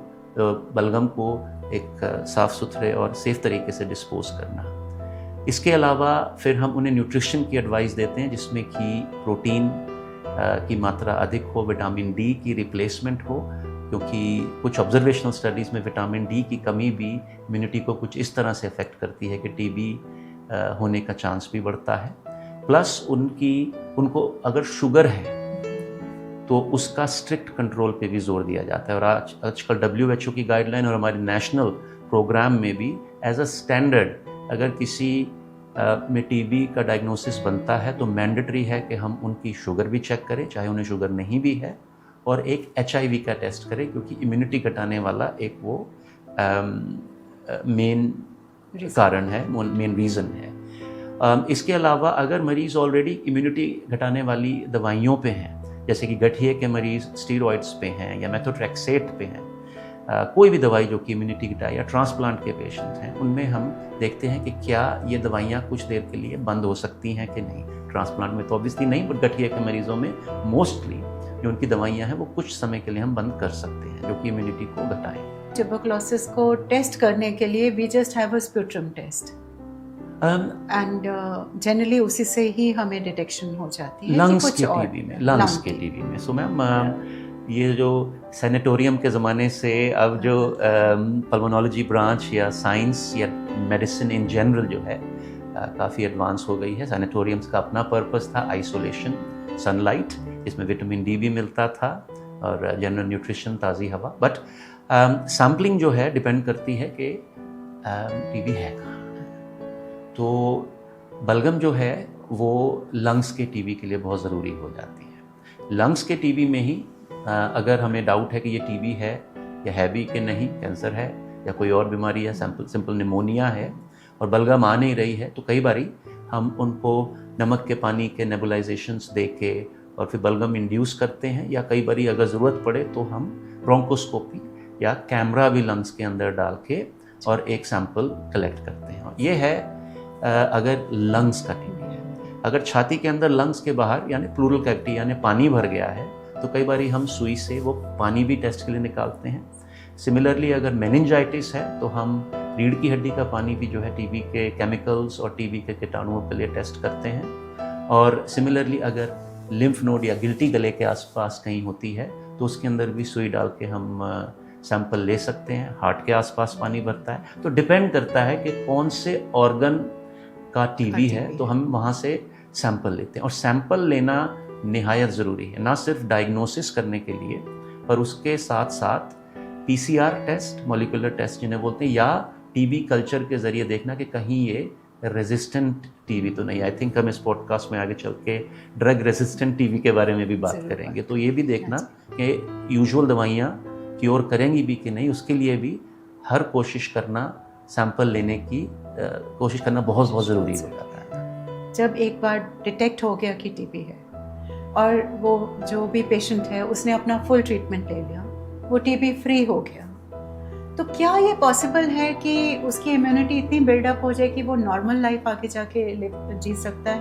बलगम को एक साफ़ सुथरे और सेफ तरीके से डिस्पोज करना। इसके अलावा फिर हम उन्हें न्यूट्रिशन की एडवाइस देते हैं जिसमें कि प्रोटीन की मात्रा अधिक हो, विटामिन डी की रिप्लेसमेंट हो, क्योंकि कुछ ऑब्जर्वेशनल स्टडीज़ में विटामिन डी की कमी भी इम्यूनिटी को कुछ इस तरह से अफेक्ट करती है कि टीबी होने का चांस भी बढ़ता है। प्लस उनको अगर शुगर है तो उसका स्ट्रिक्ट कंट्रोल पे भी जोर दिया जाता है। और आजकल WHO की गाइडलाइन और हमारे नेशनल प्रोग्राम में भी एज अ स्टैंडर्ड अगर किसी में टीबी का डायग्नोसिस बनता है तो मैंडेटरी है कि हम उनकी शुगर भी चेक करें, चाहे उन्हें शुगर नहीं भी है, और एक HIV का टेस्ट करें, क्योंकि इम्यूनिटी घटाने वाला एक वो मेन कारण है, मेन रीज़न है। इसके अलावा अगर मरीज़ ऑलरेडी इम्यूनिटी घटाने वाली दवाइयों पे हैं, जैसे कि गठिए के मरीज़ स्टीरॉइड्स पे हैं या मेथोट्रेक्सेट पे हैं, कोई भी दवाई जो कि इम्यूनिटी घटाए, या ट्रांसप्लांट के पेशेंट हैं, उनमें हम देखते हैं कि क्या ये दवाइयाँ कुछ देर के लिए बंद हो सकती हैं कि नहीं। ट्रांसप्लांट में तो ऑब्वियसली नहीं, बट गठिए के मरीज़ों में मोस्टली जो उनकी दवाइयाँ हैं वो कुछ समय के लिए हम बंद कर सकते हैं, जो कि इम्यूनिटी को घटाएं। ट्यूबरकुलोसिस को टेस्ट करने के लिए we just have a sputum test and generally उसी से ही हमें डिटेक्शन हो जाती है लंग्स के टीबी में। सो मैम ये जो सैनिटोरियम के ज़माने से अब जो पल्मोनोलॉजी ब्रांच या साइंस या मेडिसिन इन जनरल जो है काफ़ी एडवांस हो गई है। सैनिटोरियम्स का अपना पर्पस था आइसोलेशन, सनलाइट, इसमें विटामिन डी भी मिलता था, और जनरल न्यूट्रिशन, ताज़ी हवा। बट सैम्पलिंग जो है डिपेंड करती है कि टीबी है कहाँ। तो बलगम जो है वो लंग्स के टीबी के लिए बहुत ज़रूरी हो जाती है। लंग्स के टीबी में ही अगर हमें डाउट है कि ये टीबी है या है भी कि नहीं, कैंसर है या कोई और बीमारी है, सिंपल निमोनिया है, और बलगम आ नहीं रही है, तो कई बारी हम उनको नमक के पानी के नेबुलाइजेशंस दे के और फिर बलगम इंड्यूस करते हैं, या कई बारी अगर ज़रूरत पड़े तो हम ब्रोंकोस्कोपी या कैमरा भी लंग्स के अंदर डाल के और एक सैंपल कलेक्ट करते हैं। ये है अगर लंग्स का टीबी है। अगर छाती के अंदर लंग्स के बाहर यानी प्लूरल कैविटी यानी पानी भर गया है, तो कई बारी हम सुई से वो पानी भी टेस्ट के लिए निकालते हैं। सिमिलरली अगर मेनिंजाइटिस है तो हम रीढ़ की हड्डी का पानी भी जो है टीबी के केमिकल्स और टीबी के कीटाणुओं के लिए टेस्ट करते हैं। और सिमिलरली अगर लिम्फ नोड या गिल्टी गले के आसपास कहीं होती है तो उसके अंदर भी सुई डाल के हम सैंपल ले सकते हैं। हार्ट के आसपास पानी भरता है, तो डिपेंड करता है कि कौन से ऑर्गन का टीबी है, तो हम वहाँ से सैंपल लेते हैं। और सैंपल लेना निहायत ज़रूरी है, ना सिर्फ डायग्नोसिस करने के लिए, पर उसके साथ साथ PCR टेस्ट, मॉलिक्यूलर टेस्ट जिन्हें बोलते हैं, या टीबी कल्चर के ज़रिए देखना कि कहीं ये रेजिस्टेंट टीबी तो नहीं। आई थिंक हम इस पॉडकास्ट में आगे चल के ड्रग रेजिस्टेंट टीबी के बारे में भी बात करेंगे, तो ये भी देखना कि यूजुअल दवाइयाँ क्योर करेंगी भी कि नहीं, उसके लिए भी हर कोशिश करना, सैंपल लेने की कोशिश करना बहुत ज़रूरी हो जाता है। जब एक बार डिटेक्ट हो गया कि टीबी है और वो जो भी पेशेंट है उसने अपना फुल ट्रीटमेंट ले लिया, वो टीबी फ्री हो गया, तो क्या ये पॉसिबल है कि उसकी इम्यूनिटी इतनी बिल्डअप हो जाए कि वो नॉर्मल लाइफ आगे जाके जी सकता है,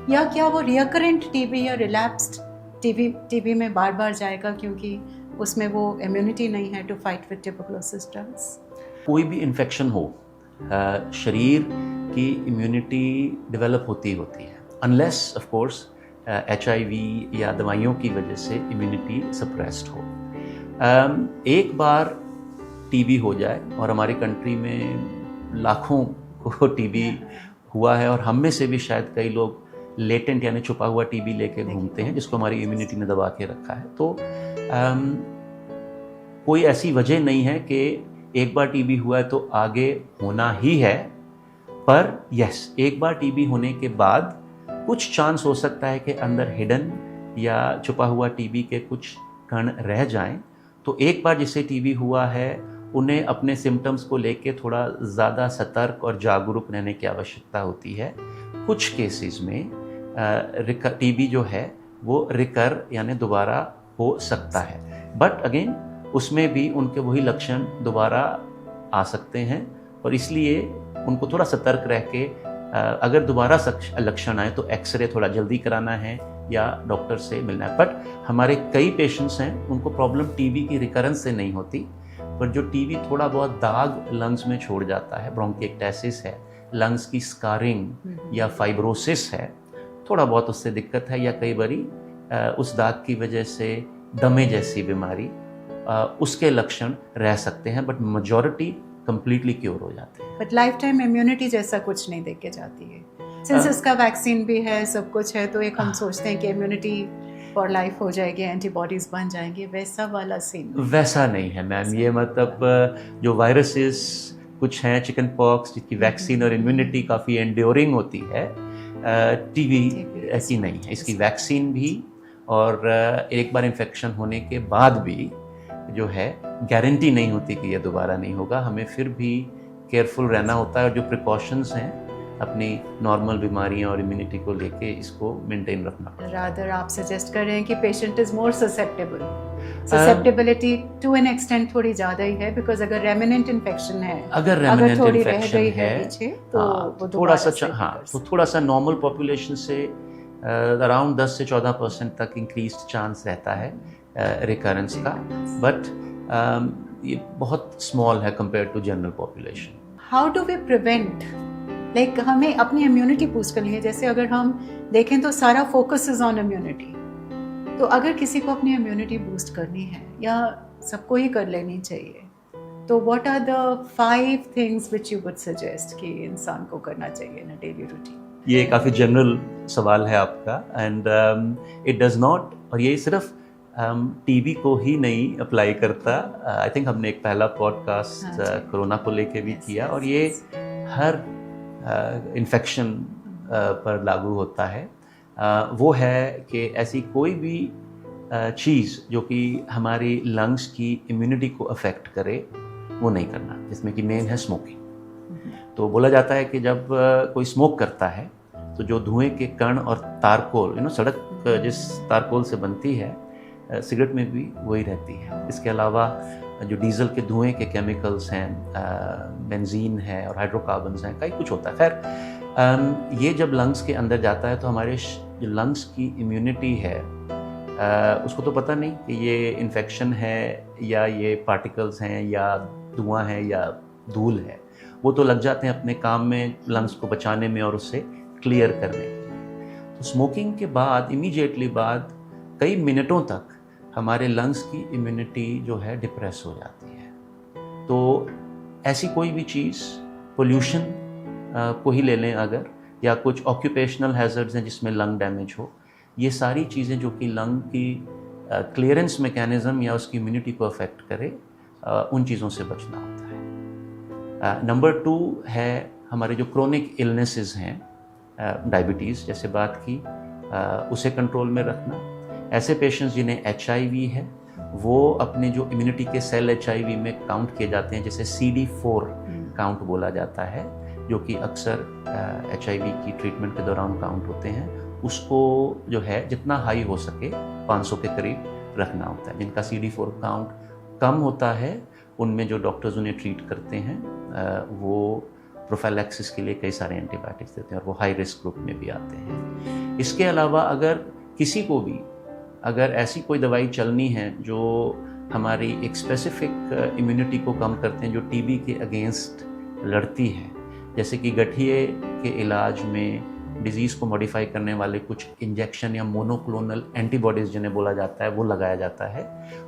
या क्या वो रिकरेंट टीबी या रिलैप्स्ड टीबी में बार बार जाएगा क्योंकि उसमें वो इम्यूनिटी नहीं है to fight with tuberculosis drugs? कोई भी इन्फेक्शन हो, शरीर की इम्यूनिटी डेवलप होती है, अनलेस ऑफ कोर्स HIV या दवाइयों की वजह से इम्यूनिटी सप्रेस्ड हो। एक बार टीबी हो जाए, और हमारी कंट्री में लाखों को टीबी हुआ है, और हम में से भी शायद कई लोग लेटेंट यानी छुपा हुआ टीबी लेके घूमते हैं, जिसको हमारी इम्यूनिटी ने दबा के रखा है। तो कोई ऐसी वजह नहीं है कि एक बार टीबी हुआ है तो आगे होना ही है, पर यस, एक बार टीबी होने के बाद कुछ चांस हो सकता है कि अंदर हिडन या छुपा हुआ टीबी के कुछ कण रह जाएं। तो एक बार जिसे टीबी हुआ है उन्हें अपने सिम्टम्स को लेके थोड़ा ज़्यादा सतर्क और जागरूक रहने की आवश्यकता होती है। कुछ केसेस में टीबी जो है वो रिकर यानी दोबारा हो सकता है, बट अगेन उसमें भी उनके वही लक्षण दोबारा आ सकते हैं, और इसलिए उनको थोड़ा सतर्क रह के अगर दोबारा लक्षण आए तो एक्सरे थोड़ा जल्दी कराना है या डॉक्टर से मिलना है। बट हमारे कई पेशेंट्स हैं उनको प्रॉब्लम टीबी की रिकरेंस से नहीं होती, पर जो टीबी थोड़ा बहुत दाग लंग्स में छोड़ जाता है, ब्रोंकिएक्टासिस है, लंग्स की स्कारिंग या फाइब्रोसिस है, थोड़ा बहुत उससे दिक्कत है, या कई बारी उस दाग की वजह से दमे जैसी बीमारी उसके लक्षण रह सकते हैं, बट मेजॉरिटी कंप्लीटली क्योर हो जाते हैं। बट लाइफ टाइम इम्यूनिटी जैसा कुछ नहीं देख के जाती है, सिंस इसका वैक्सीन भी है, सब कुछ है, तो एक हम सोचते हैं कि इम्यूनिटी फॉर लाइफ हो जाएगी, एंटीबॉडीज बन जाएंगी, वैसा वाला सीन वैसा नहीं है मैम। ये मतलब जो वायरसेस कुछ हैं, चिकन पॉक्स जिसकी वैक्सीन और इम्यूनिटी काफ़ी एंड्योरिंग होती है, टीबी ऐसी नहीं है। इसकी वैक्सीन भी और एक बार इन्फेक्शन होने के बाद भी जो है गारंटी नहीं होती कि ये दोबारा नहीं होगा। हमें फिर भी केयरफुल रहना होता है और जो प्रिकॉशंस हैं अपनी नॉर्मल बीमारियां और इम्यूनिटी को लेके इसको मेंटेन रखना पड़ता है। रादर आप सजेस्ट कर रहे हैं कि patient is more susceptible, susceptibility to an extent थोड़ी ज़्यादा ही है, बिकॉज अगर रेमिनेंट इन्फेक्शन है, अगर रेमिनेंट थोड़ी रह इन्फेक्शन गई है पीछे, तो वो थोड़ा सा दोबारा तो थोड़ा सा नॉर्मल पॉपुलेशन से अराउंड 10 से 14% तक इंक्रीज चांस रहता है रिकरेंस का, बट ये बहुत स्मॉल है compare to general population. How do we prevent, like हमें अपनी इम्यूनिटी बूस्ट करनी है। जैसे अगर हम देखें तो सारा फोकस इज ऑन इम्यूनिटी, तो अगर किसी को अपनी इम्यूनिटी बूस्ट करनी है या सबको ही कर लेनी चाहिए, तो what are the 5 things which you would suggest कि इंसान को करना चाहिए इन अ डेली रूटीन? ये काफ़ी जनरल सवाल है आपका, एंड इट डज नॉट, और ये सिर्फ टीबी को ही नहीं अप्लाई करता। आई थिंक हमने एक पहला पॉडकास्ट कोरोना को लेके भी किया, और ये हर इन्फेक्शन पर लागू होता है। वो है कि ऐसी कोई भी चीज़ जो कि हमारी लंग्स की इम्यूनिटी को अफेक्ट करे वो नहीं करना, जिसमें कि मेन है स्मोकिंग। तो बोला जाता है कि जब कोई स्मोक करता है तो जो धुएं के कण और तारकोल, सड़क जिस तारकोल से बनती है, सिगरेट में भी वही रहती है। इसके अलावा जो डीजल के धुएं के केमिकल्स हैं, बेंजीन है और हाइड्रोकार्बन्स हैं, कई कुछ होता है। खैर ये जब लंग्स के अंदर जाता है तो हमारे जो लंग्स की इम्यूनिटी है उसको तो पता नहीं कि ये इन्फेक्शन है या ये पार्टिकल्स हैं या धुआं है या धूल है, वो तो लग जाते हैं अपने काम में लंग्स को बचाने में और उससे क्लियर करने में। तो स्मोकिंग के बाद इमीडिएटली बाद कई मिनटों तक हमारे लंग्स की इम्यूनिटी जो है डिप्रेस हो जाती है। तो ऐसी कोई भी चीज़, पोल्यूशन को ही ले लें अगर, या कुछ ऑक्यूपेशनल हैजर्ड्स हैं जिसमें लंग डैमेज हो, ये सारी चीज़ें जो कि लंग की क्लियरेंस मैकेनिज्म या उसकी इम्यूनिटी को अफेक्ट करे, उन चीज़ों से बचना होता है। नंबर 2 है हमारे जो क्रोनिक इलनेसेस हैं, डायबिटीज़ जैसे बात की, उसे कंट्रोल में रखना। ऐसे पेशेंट्स जिन्हें HIV है, वो अपने जो इम्यूनिटी के सेल HIV में काउंट किए जाते हैं, जैसे CD4 काउंट बोला जाता है, जो कि अक्सर HIV की ट्रीटमेंट के दौरान काउंट होते हैं, उसको जो है जितना हाई हो सके 500 के करीब रखना होता है। जिनका CD4 काउंट कम होता है उनमें जो डॉक्टर्स उन्हें ट्रीट करते हैं वो प्रोफाइलैक्सिस के लिए कई सारे एंटीबायोटिक्स देते हैं और वो हाई रिस्क ग्रुप में भी आते हैं। इसके अलावा अगर किसी को भी अगर ऐसी कोई दवाई चलनी है जो हमारी एक स्पेसिफिक इम्यूनिटी को कम करते हैं, जो टीबी के अगेंस्ट लड़ती है, जैसे कि गठिए के इलाज में डिजीज़ को मॉडिफाई करने वाले कुछ इंजेक्शन या मोनोक्लोनल एंटीबॉडीज़ जिन्हें बोला जाता है वो लगाया जाता है,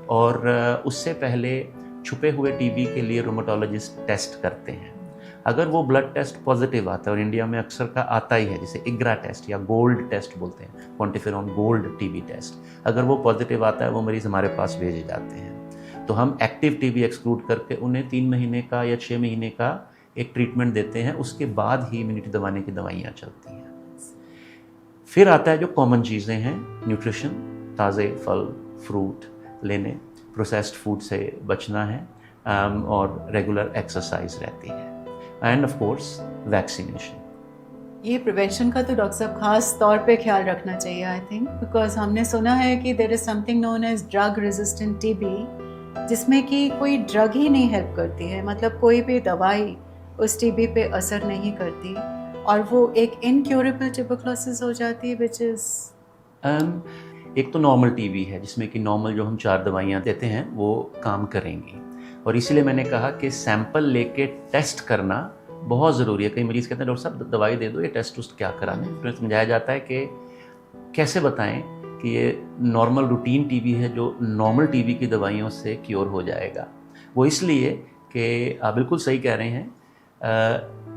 और उससे पहले छुपे हुए टीबी के लिए रूमेटोलॉजिस्ट टेस्ट करते हैं। अगर वो ब्लड टेस्ट पॉजिटिव आता है, और इंडिया में अक्सर का आता ही है, जैसे इग्रा टेस्ट या गोल्ड टेस्ट बोलते हैं, क्वांटिफेरॉन गोल्ड टीबी टेस्ट, अगर वो पॉजिटिव आता है वो मरीज़ हमारे पास भेजे जाते हैं। तो हम एक्टिव टीबी एक्सक्लूड करके उन्हें 3 महीने का या 6 महीने का एक ट्रीटमेंट देते हैं, उसके बाद ही इम्यूनिटी दबाने की दवाइयाँ चलती हैं। फिर आता है जो कॉमन चीज़ें हैं, न्यूट्रिशन, ताज़े फल फ्रूट लेने, प्रोसेस्ड फूड से बचना है, और रेगुलर एक्सरसाइज रहती है, एंड ऑफ कोर्स वैक्सीनेशन। ये प्रिवेंशन का तो डॉक्टर साहब खास तौर पे ख्याल रखना चाहिए, आई थिंक, बिकॉज हमने सुना है कि there is something known as drug resistant TB, जिसमें कि कोई ड्रग ही नहीं हेल्प करती है, मतलब कोई भी दवाई उस टीबी पे असर नहीं करती, और वो एक इनक्योरेबल ट्यूबरकुलोसिस हो जाती है, विच इज एक तो नॉर्मल टीबी है जिसमें कि नॉर्मल जो हम 4 दवाइयाँ देते हैं वो काम करेंगी, और इसीलिए मैंने कहा कि सैंपल लेके टेस्ट करना बहुत ज़रूरी है। कई मरीज़ कहते हैं डॉक्टर साहब दवाई दे दो, ये टेस्ट उस्ट क्या कराने, फिर समझाया जाता है कि कैसे बताएं कि ये नॉर्मल रूटीन टीबी है जो नॉर्मल टीबी की दवाइयों से क्योर हो जाएगा। वो इसलिए कि आप बिल्कुल सही कह रहे हैं,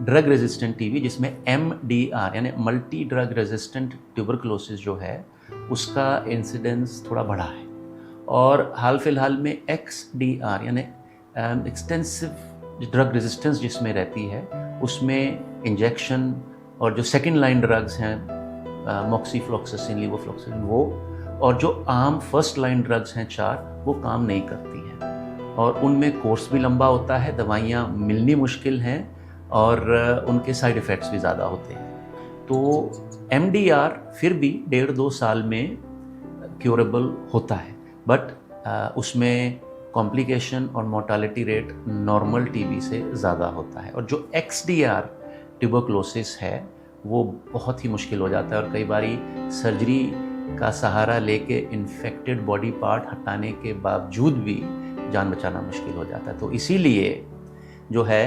ड्रग रेजिस्टेंट टीबी जिसमें MDR यानी मल्टी ड्रग रेजिस्टेंट ट्यूबरकुलोसिस जो है उसका इंसिडेंस थोड़ा बढ़ा है, और हाल फिलहाल में XDR यानी एक्सटेंसिव ड्रग रेजिस्टेंस जिसमें रहती है उसमें इंजेक्शन और जो सेकेंड लाइन ड्रग्स हैं मॉक्सीफ्लॉक्सासिन, लीवोफ्लॉक्सासिन, वो और जो आम फर्स्ट लाइन ड्रग्स हैं 4 वो काम नहीं करती हैं, और उनमें कोर्स भी लंबा होता है, दवाइयाँ मिलनी मुश्किल हैं और उनके साइड इफ़ेक्ट्स भी ज़्यादा होते हैं। तो MDR फिर भी 1.5-2 साल में क्योरेबल होता है, बट उसमें कॉम्प्लिकेशन और मोर्टालिटी रेट नॉर्मल टीबी से ज़्यादा होता है। और जो XDR ट्यूबरकुलोसिस है वो बहुत ही मुश्किल हो जाता है, और कई बारी सर्जरी का सहारा लेके इन्फेक्टेड बॉडी पार्ट हटाने के बावजूद भी जान बचाना मुश्किल हो जाता है। तो इसीलिए जो है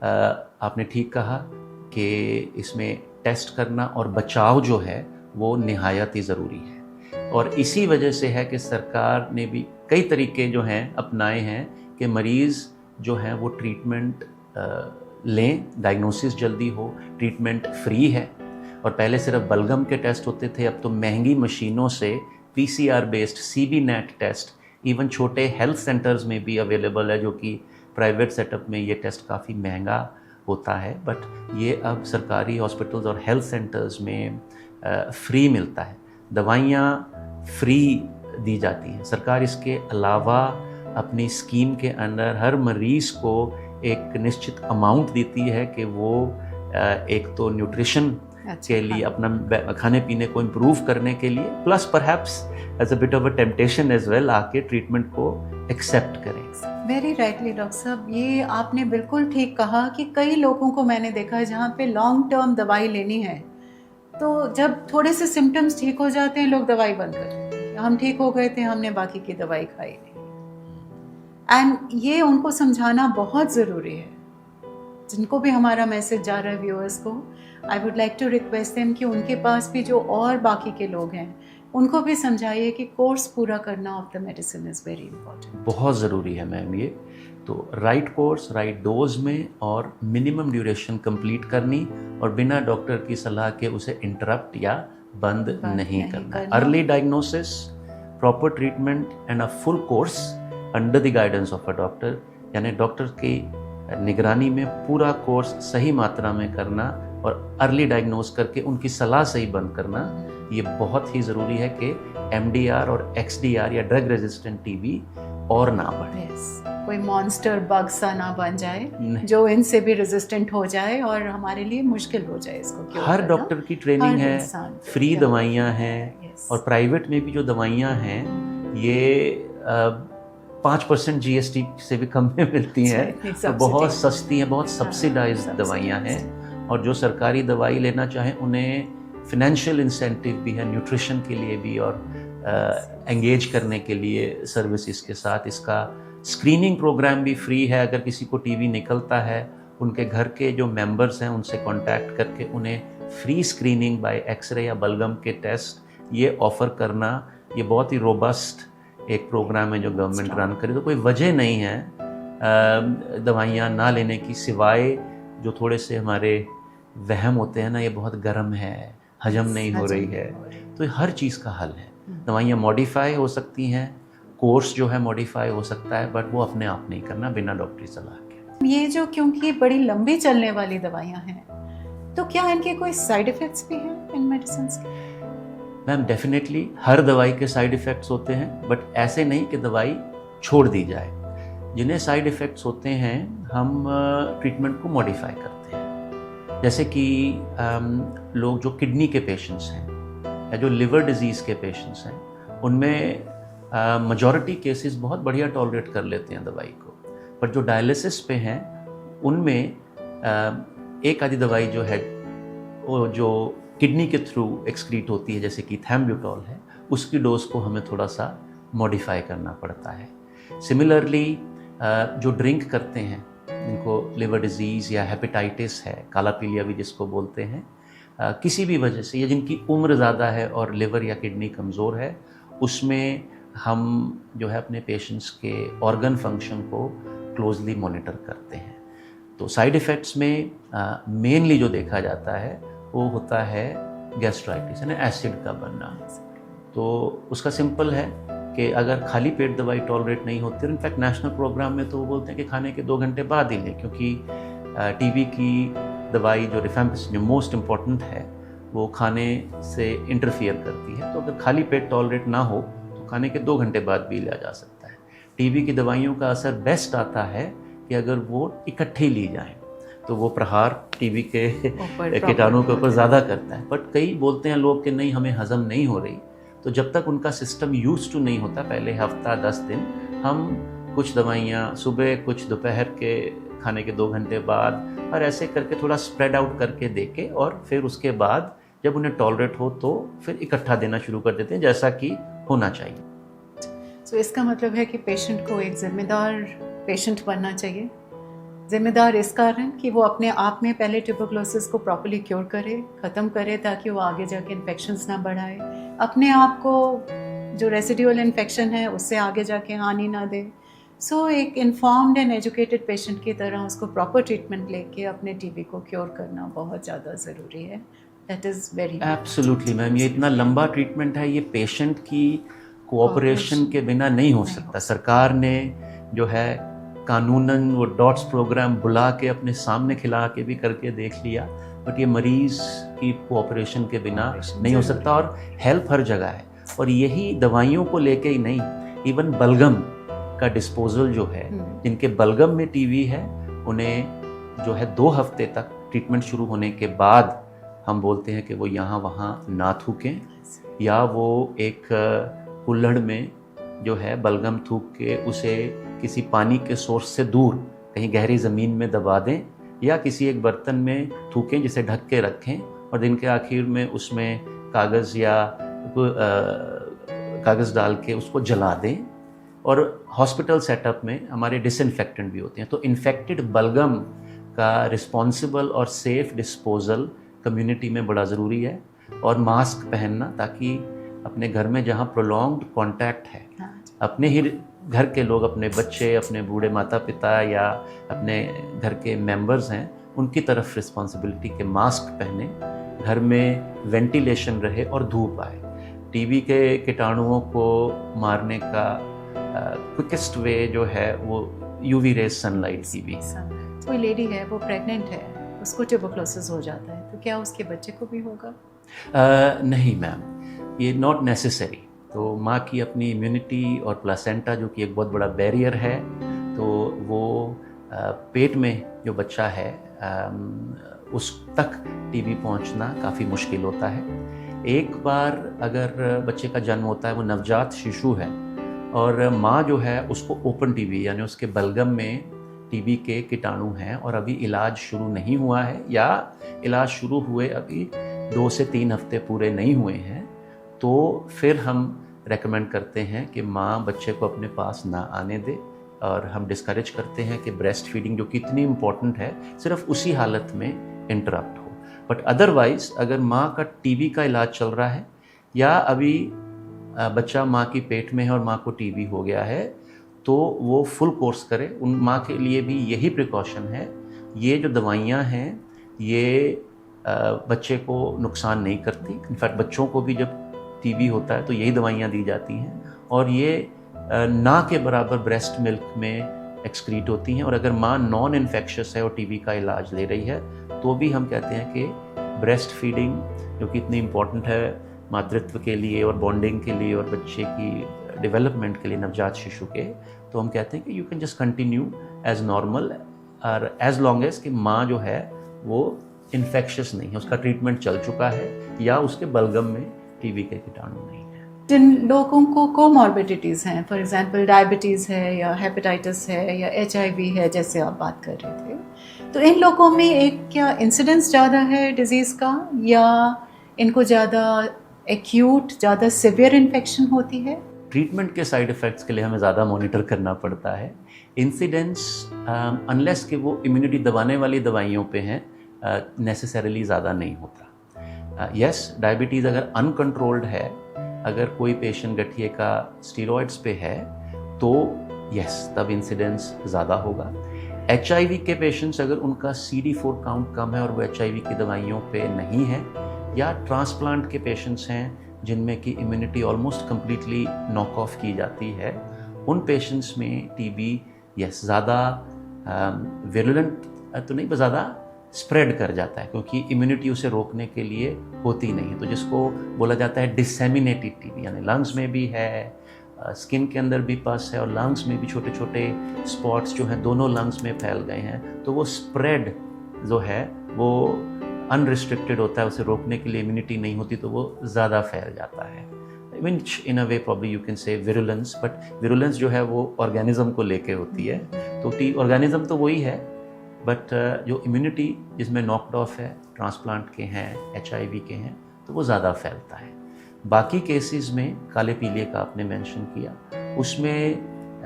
आपने ठीक कहा कि इसमें टेस्ट करना और बचाव जो है वो निहायत ही ज़रूरी है, और इसी वजह से है कि सरकार ने भी कई तरीके जो हैं अपनाए हैं कि मरीज़ जो हैं वो ट्रीटमेंट लें, डायग्नोसिस जल्दी हो, ट्रीटमेंट फ्री है। और पहले सिर्फ बलगम के टेस्ट होते थे, अब तो महंगी मशीनों से PCR based CBNet test even छोटे हेल्थ सेंटर्स में भी अवेलेबल है, जो कि प्राइवेट सेटअप में ये टेस्ट काफ़ी महंगा होता है, बट ये अब सरकारी हॉस्पिटल्स और हेल्थ सेंटर्स में फ्री मिलता है। दवाइयाँ फ्री दी जाती हैं। सरकार इसके अलावा अपनी स्कीम के अंदर हर मरीज़ को एक निश्चित अमाउंट देती है कि वो एक तो न्यूट्रिशन के लिए अपना खाने पीने को इम्प्रूव करने के लिए, plus perhaps as a bit of a temptation as well आके ट्रीटमेंट को एक्सेप्ट करें। वेरी राइटली डॉक्टर साहब, ये आपने बिल्कुल ठीक कहा कि कई लोगों को मैंने देखा है जहाँ पे लॉन्ग टर्म दवाई लेनी है, तो जब थोड़े से सिम्टम्स ठीक हो जाते हैं लोग दवाई बंद कर देते हैं। हम ठीक हो गए थे, हमने बाकी की दवाई खाई नहीं। एंड ये उनको समझाना बहुत ज़रूरी है। जिनको भी हमारा मैसेज जा रहा है व्यूअर्स को, I would like to request them कि उनके पास भी जो और बाकी के लोग हैं उनको भी समझाइए कि कोर्स पूरा करना of the medicine is very important. बहुत ज़रूरी है मैम ये तो, राइट कोर्स राइट डोज में और मिनिमम ड्यूरेशन कंप्लीट करनी, और बिना डॉक्टर की सलाह के उसे इंटरप्ट या बंद नहीं करना। Early diagnosis, proper treatment and a full course under the guidance of a doctor, यानी डॉक्टर की निगरानी में पूरा कोर्स सही मात्रा में करना और अर्ली डायग्नोज करके उनकी सलाह से ही बंद करना, ये बहुत ही ज़रूरी है कि MDR और XDR या ड्रग रेजिस्टेंट टीबी और ना बढ़े। कोई मॉन्स्टर बग सा ना बन जाए जो इनसे भी रेजिस्टेंट हो जाए और हमारे लिए मुश्किल हो जाए इसको। हर डॉक्टर की ट्रेनिंग है, फ्री दवाइयाँ हैं, और प्राइवेट में भी जो दवाइयाँ हैं ये 5% GST से भी कम में मिलती हैं, तो बहुत सस्ती हैं, बहुत सब्सिडाइज्ड दवाइयाँ हैं। और जो सरकारी दवाई लेना चाहें उन्हें फिनेंशियल इंसेंटिव भी है, न्यूट्रिशन के लिए भी और एंगेज करने के लिए सर्विसेज के साथ। इसका स्क्रीनिंग प्रोग्राम भी फ्री है। अगर किसी को टीबी निकलता है, उनके घर के जो मेंबर्स हैं उनसे कांटेक्ट करके उन्हें फ्री स्क्रीनिंग बाय एक्सरे या बलगम के टेस्ट ये ऑफ़र करना, ये बहुत ही रोबस्ट एक प्रोग्राम है जो गवर्नमेंट रन करे। तो कोई वजह नहीं है दवाइयाँ ना लेने की, सिवाय जो थोड़े से हमारे वहम होते हैं ना, ये बहुत गर्म है, हजम नहीं हो रही है, तो हर चीज़ का हल है। दवाइयाँ मॉडिफाई हो सकती हैं, कोर्स जो है मॉडिफाई हो सकता है, बट वो अपने आप नहीं करना बिना डॉक्टरी सलाह के। ये जो क्योंकि बड़ी लंबी चलने वाली दवाइयाँ हैं, तो क्या इनके कोई साइड इफ़ेक्ट्स भी हैं इन मेडिसिन के? मैम डेफिनेटली हर दवाई के साइड इफ़ेक्ट्स होते हैं, बट ऐसे नहीं कि दवाई छोड़ दी जाए। जिन्हें साइड इफ़ेक्ट्स होते हैं हम ट्रीटमेंट को मॉडिफाई करते हैं। जैसे कि लोग जो किडनी के पेशेंट्स हैं या जो लिवर डिजीज़ के पेशेंट्स हैं, उनमें मेजॉरिटी केसेस बहुत बढ़िया टॉलरेट कर लेते हैं दवाई को, पर जो डायलिसिस पे हैं उनमें एक आधी दवाई जो है वो जो किडनी के थ्रू एक्सक्रीट होती है, जैसे कि थैम्ब्यूटॉल है, उसकी डोज को हमें थोड़ा सा मॉडिफाई करना पड़ता है। सिमिलरली जो ड्रिंक करते हैं, जिनको लिवर डिजीज़ या हेपेटाइटिस है, काला पीलिया भी जिसको बोलते हैं, किसी भी वजह से, या जिनकी उम्र ज़्यादा है और लिवर या किडनी कमज़ोर है, उसमें हम जो है अपने पेशेंट्स के ऑर्गन फंक्शन को क्लोजली मॉनिटर करते हैं। तो साइड इफ़ेक्ट्स में मेनली जो देखा जाता है वो होता है गैस्ट्राइटिस, यानी एसिड का बनना। तो उसका सिंपल है कि अगर खाली पेट दवाई टॉलरेट नहीं होती, और इनफैक्ट नेशनल प्रोग्राम में तो वो बोलते हैं कि खाने के 2 घंटे बाद ही लें, क्योंकि टीबी की दवाई जो रिफेम्पिसिन जो मोस्ट इम्पॉर्टेंट है वो खाने से इंटरफियर करती है। तो अगर खाली पेट टॉलरेट ना हो तो खाने के 2 घंटे बाद भी लिया जा सकता है। टीबी की दवाइयों का असर बेस्ट आता है कि अगर वो इकट्ठे ली जाएं, तो वो प्रहार टीबी के कीटाणु के ऊपर ज़्यादा करता है। बट कई बोलते हैं लोग कि नहीं, हमें हज़म नहीं हो रही, तो जब तक उनका सिस्टम यूज टू नहीं होता, पहले हफ्ता 10 दिन हम कुछ दवाइयाँ सुबह, कुछ दोपहर के खाने के 2 घंटे बाद, और ऐसे करके थोड़ा स्प्रेड आउट करके देके, और फिर उसके बाद जब उन्हें टॉलरेट हो तो फिर इकट्ठा देना शुरू कर देते हैं, जैसा कि होना चाहिए। तो इसका मतलब है कि पेशेंट को एक जिम्मेदार पेशेंट बनना चाहिए। जिम्मेदार इस कारण कि वो अपने आप में पहले ट्यूबरकुलोसिस को प्रॉपर्ली क्योर करे, ख़त्म करे, ताकि वो आगे जाके इन्फेक्शंस ना बढ़ाए, अपने आप को जो रेसिडुअल इन्फेक्शन है उससे आगे जाके हानि ना दे। सो एक इन्फॉर्म्ड एंड एजुकेटेड पेशेंट की तरह उसको प्रॉपर ट्रीटमेंट लेके अपने टीबी को क्योर करना बहुत ज़्यादा ज़रूरी है। That is very absolutely ma'am, ये इतना लंबा ट्रीटमेंट है, ये पेशेंट की कोऑपरेशन के बिना नहीं हो सकता। सरकार ने जो है कानूनन वो डॉट्स प्रोग्राम बुला के अपने सामने खिला के भी करके देख लिया, बट ये मरीज़ की कोऑपरेशन के बिना नहीं हो सकता। और हेल्प हर जगह है, और यही दवाइयों को लेके ही नहीं, इवन बलगम का डिस्पोजल जो है, जिनके बलगम में टीबी है, उन्हें जो है 2 हफ्ते तक ट्रीटमेंट शुरू होने के बाद हम बोलते हैं कि वो यहाँ वहाँ ना थूकें, या वो एक कुल्हड़ में जो है बलगम थूक के उसे किसी पानी के सोर्स से दूर कहीं गहरी ज़मीन में दबा दें, या किसी एक बर्तन में थूकें जिसे ढक के रखें, और दिन के आखिर में उसमें कागज़ या कागज़ डाल के उसको जला दें। और हॉस्पिटल सेटअप में हमारे डिसइंफेक्टेंट भी होते हैं, तो इन्फेक्टेड बलगम का रिस्पॉन्सिबल और सेफ डिस्पोजल कम्युनिटी में बड़ा ज़रूरी है। और मास्क पहनना, ताकि अपने घर में जहाँ प्रोलॉन्ग्ड कॉन्टैक्ट है, अपने ही घर के लोग, अपने बच्चे, अपने बूढ़े माता पिता या अपने घर के मेंबर्स हैं, उनकी तरफ रिस्पॉन्सिबिलिटी के मास्क पहने, घर में वेंटिलेशन रहे और धूप आए। टीबी के कीटाणुओं को मारने का क्विकेस्ट वे जो है वो यूवी रेज सनलाइट की भी। कोई लेडी है, वो प्रेग्नेंट है, उसको ट्यूबरकुलोसिस हो जाता है, तो क्या उसके बच्चे को भी होगा? नहीं मैम, ये नॉट नेसेसरी। तो माँ की अपनी इम्यूनिटी और प्लासेंटा, जो कि एक बहुत बड़ा बैरियर है, तो वो पेट में जो बच्चा है उस तक टीबी पहुँचना काफ़ी मुश्किल होता है। एक बार अगर बच्चे का जन्म होता है, वो नवजात शिशु है, और माँ जो है उसको ओपन टीबी, यानी उसके बलगम में टीबी के कीटाणु हैं, और अभी इलाज शुरू नहीं हुआ है, या इलाज शुरू हुए अभी 2 से 3 हफ्ते पूरे नहीं हुए हैं, तो फिर हम रेकमेंड करते हैं कि माँ बच्चे को अपने पास ना आने दे, और हम डिस्करेज करते हैं कि ब्रेस्ट फीडिंग, जो कि इतनी इम्पॉर्टेंट है, सिर्फ उसी हालत में इंटरप्ट हो। बट अदरवाइज अगर माँ का टीबी का इलाज चल रहा है, या अभी बच्चा माँ की पेट में है और माँ को टीबी हो गया है, तो वो फुल कोर्स करे। उन माँ के लिए भी यही प्रिकॉशन है। ये जो दवाइयाँ हैं ये बच्चे को नुकसान नहीं करती। इनफैक्ट बच्चों को भी जब टीबी होता है तो यही दवाइयाँ दी जाती हैं, और ये ना के बराबर ब्रेस्ट मिल्क में एक्सक्रीट होती हैं। और अगर माँ नॉन इन्फेक्शियस है और टीबी का इलाज ले रही है, तो भी हम कहते हैं कि ब्रेस्ट फीडिंग, जो कि इतनी इम्पॉर्टेंट है मातृत्व के लिए और बॉन्डिंग के लिए और बच्चे की डेवलपमेंट के लिए, नवजात शिशु के, तो हम कहते हैं कि you can just continue as normal, और एज लॉन्ग एज कि माँ जो है वो इन्फेक्शियस नहीं है, उसका ट्रीटमेंट चल चुका है, या उसके बलगम में टीबी के कीटाणु नहीं है। जिन लोगों को कोमॉर्बिडिटीज़ हैं, फॉर एग्जांपल डायबिटीज़ है या हेपेटाइटिस है या HIV है, जैसे आप बात कर रहे थे, तो इन लोगों में एक क्या इंसिडेंस ज़्यादा है डिजीज़ का, या इनको ज़्यादा एक्यूट, ज़्यादा सिवियर इन्फेक्शन होती है? ट्रीटमेंट के साइड इफ़ेक्ट्स के लिए हमें ज़्यादा मॉनिटर करना पड़ता है। इंसिडेंस अनलेस कि वो इम्यूनिटी दबाने वाली दवाइयों पे हैं, नेसेसरीली ज़्यादा नहीं होता। यस, डायबिटीज़ अगर अनकंट्रोल्ड है, अगर कोई पेशेंट गठिए का स्टीरॉइड्स पे है तो यस, तब इंसिडेंस ज़्यादा होगा। HIV के पेशेंट्स अगर उनका CD4 काउंट कम है और वो HIV की दवाइयों पे नहीं है, या ट्रांसप्लांट के पेशेंट्स हैं जिनमें कि immunity almost completely knock off की जाती है, उन पेशेंट्स में TB यस ज़्यादा विरुलेंट तो नहीं, बस ज़्यादा स्प्रेड कर जाता है, क्योंकि इम्यूनिटी उसे रोकने के लिए होती नहीं है। तो जिसको बोला जाता है डिसेमिनेटेड TB, यानी लंग्स में भी है, स्किन के अंदर भी पस है और लंग्स में भी छोटे छोटे स्पॉट्स जो हैं दोनों लंग्स में फैल गए हैं, तो वो स्प्रेड जो है वो अनरिस्ट्रिक्टेड होता है, उसे रोकने के लिए इम्यूनिटी नहीं होती तो वो ज़्यादा फैल जाता है। Which in a way probably you can say virulence, but virulence जो है वो ऑर्गेनिज्म को लेके होती है। तो ऑर्गेनिज्म तो वही है, बट जो इम्यूनिटी जिसमें नॉकड ऑफ है, ट्रांसप्लांट के हैं, HIV के हैं, तो वो ज़्यादा फैलता है। बाकी केसेस में काले पीलिए का आपने मेंशन किया, उसमें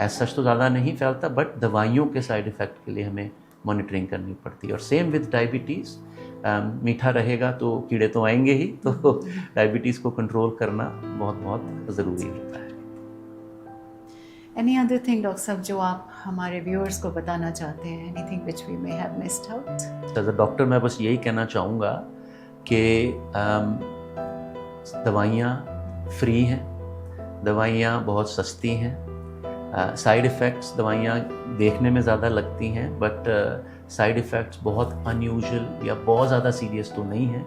एज सच तो ज़्यादा नहीं फैलता, बट दवाइयों के साइड इफ़ेक्ट के लिए हमें मॉनिटरिंग करनी पड़ती है। और सेम विद डायबिटीज़, मीठा रहेगा तो कीड़े तो आएंगे ही, तो डायबिटीज़ को कंट्रोल करना बहुत बहुत ज़रूरी होता है। Any other thing, डॉक्टर साहब, जो आप हमारे व्यूअर्स को बताना चाहते हैं? Anything which we may have missed out? As a doctor मैं बस यही कहना चाहूँगा कि दवाइयाँ फ्री हैं, दवाइयाँ बहुत सस्ती हैं, साइड इफ़ेक्ट्स दवाइयाँ देखने में ज़्यादा लगती हैं, बट साइड इफ़ेक्ट्स बहुत अनयूजुअल या बहुत ज़्यादा सीरियस तो नहीं हैं।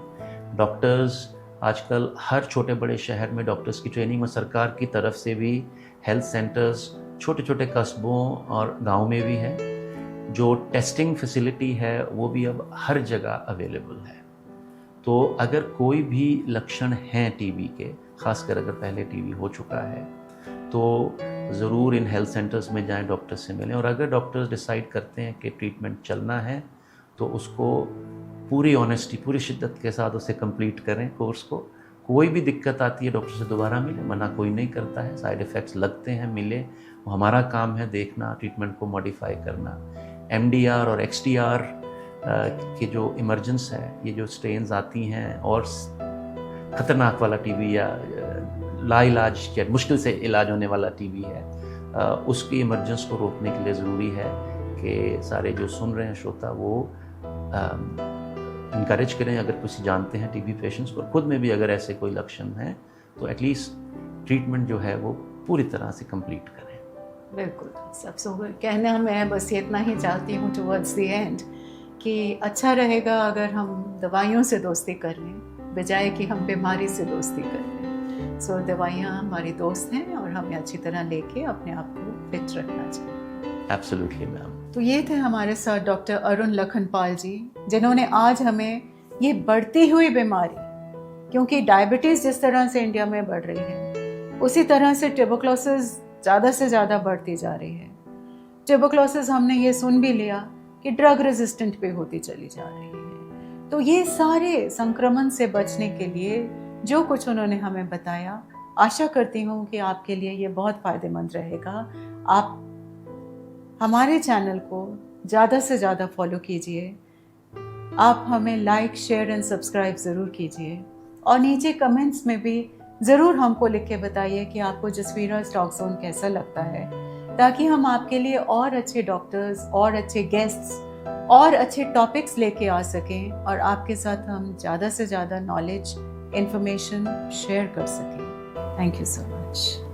डॉक्टर्स आजकल हर छोटे बड़े शहर में डॉक्टर्स की ट्रेनिंग में सरकार की तरफ से भी हेल्थ सेंटर्स छोटे छोटे कस्बों और गांव में भी हैं। जो टेस्टिंग फैसिलिटी है वो भी अब हर जगह अवेलेबल है। तो अगर कोई भी लक्षण हैं TB के, ख़ासकर अगर पहले TB हो चुका है, तो ज़रूर इन हेल्थ सेंटर्स में जाएं, डॉक्टर से मिलें। और अगर डॉक्टर्स डिसाइड करते हैं कि ट्रीटमेंट चलना है तो उसको पूरी ऑनेस्टी, पूरी शिद्दत के साथ उसे कंप्लीट करें कोर्स को। कोई भी दिक्कत आती है डॉक्टर से दोबारा मिले, मना कोई नहीं करता है। साइड इफ़ेक्ट्स लगते हैं, मिले, वो हमारा काम है देखना, ट्रीटमेंट को मॉडिफाई करना। MDR और XDR के जो इमरजेंस है, ये जो स्ट्रेन्स आती हैं और ख़तरनाक वाला TB या लाइलाज या मुश्किल से इलाज होने वाला TB है, उसकी इमरजेंस को रोकने के लिए ज़रूरी है कि सारे जो सुन रहे हैं श्रोता वो इनकरेज करें, अगर कुछ जानते हैं TB पेशेंट्स को, खुद में भी अगर ऐसे कोई लक्षण हैं तो एटलीस्ट ट्रीटमेंट जो है वो पूरी तरह से कंप्लीट करें। बिल्कुल, सबसे कहना मैं बस इतना ही चाहती हूँ टुवर्ड्स द एंड कि अच्छा रहेगा अगर हम दवाइयों से दोस्ती कर लें बजाय कि हम बीमारी से दोस्ती कर लें। सो दवाइयाँ हमारी दोस्त हैं और हमें अच्छी तरह लेके अपने आप को फिट रखना चाहिए। Absolutely ma'am. तो ये थे हमारे साथ डॉक्टर अरुण लखनपाल जी, जिन्होंने आज हमें ये बढ़ती हुई बीमारी, क्योंकि डायबिटीज़ जिस तरह से इंडिया में बढ़ रही है उसी तरह से ट्यूबरकुलोसिस ज़्यादा से ज़्यादा बढ़ती जा रही है। ट्यूबरकुलोसिस हमने ये सुन भी लिया कि ड्रग रेजिस्टेंट पे होती चली जा रही है। तो ये सारे संक्रमण से बचने के लिए जो कुछ उन्होंने हमें बताया, आशा करती हूँ कि आपके लिए ये बहुत फ़ायदेमंद रहेगा। आप हमारे चैनल को ज़्यादा से ज़्यादा फॉलो कीजिए, आप हमें लाइक, शेयर एंड सब्सक्राइब ज़रूर कीजिए और नीचे कमेंट्स में भी ज़रूर हमको लिख के बताइए कि आपको जसवीराज टॉक ज़ोन कैसा लगता है, ताकि हम आपके लिए और अच्छे डॉक्टर्स और अच्छे गेस्ट्स और अच्छे टॉपिक्स लेके आ सकें और आपके साथ हम ज़्यादा से ज़्यादा नॉलेज, इन्फॉर्मेशन शेयर कर सकें। Thank you so much.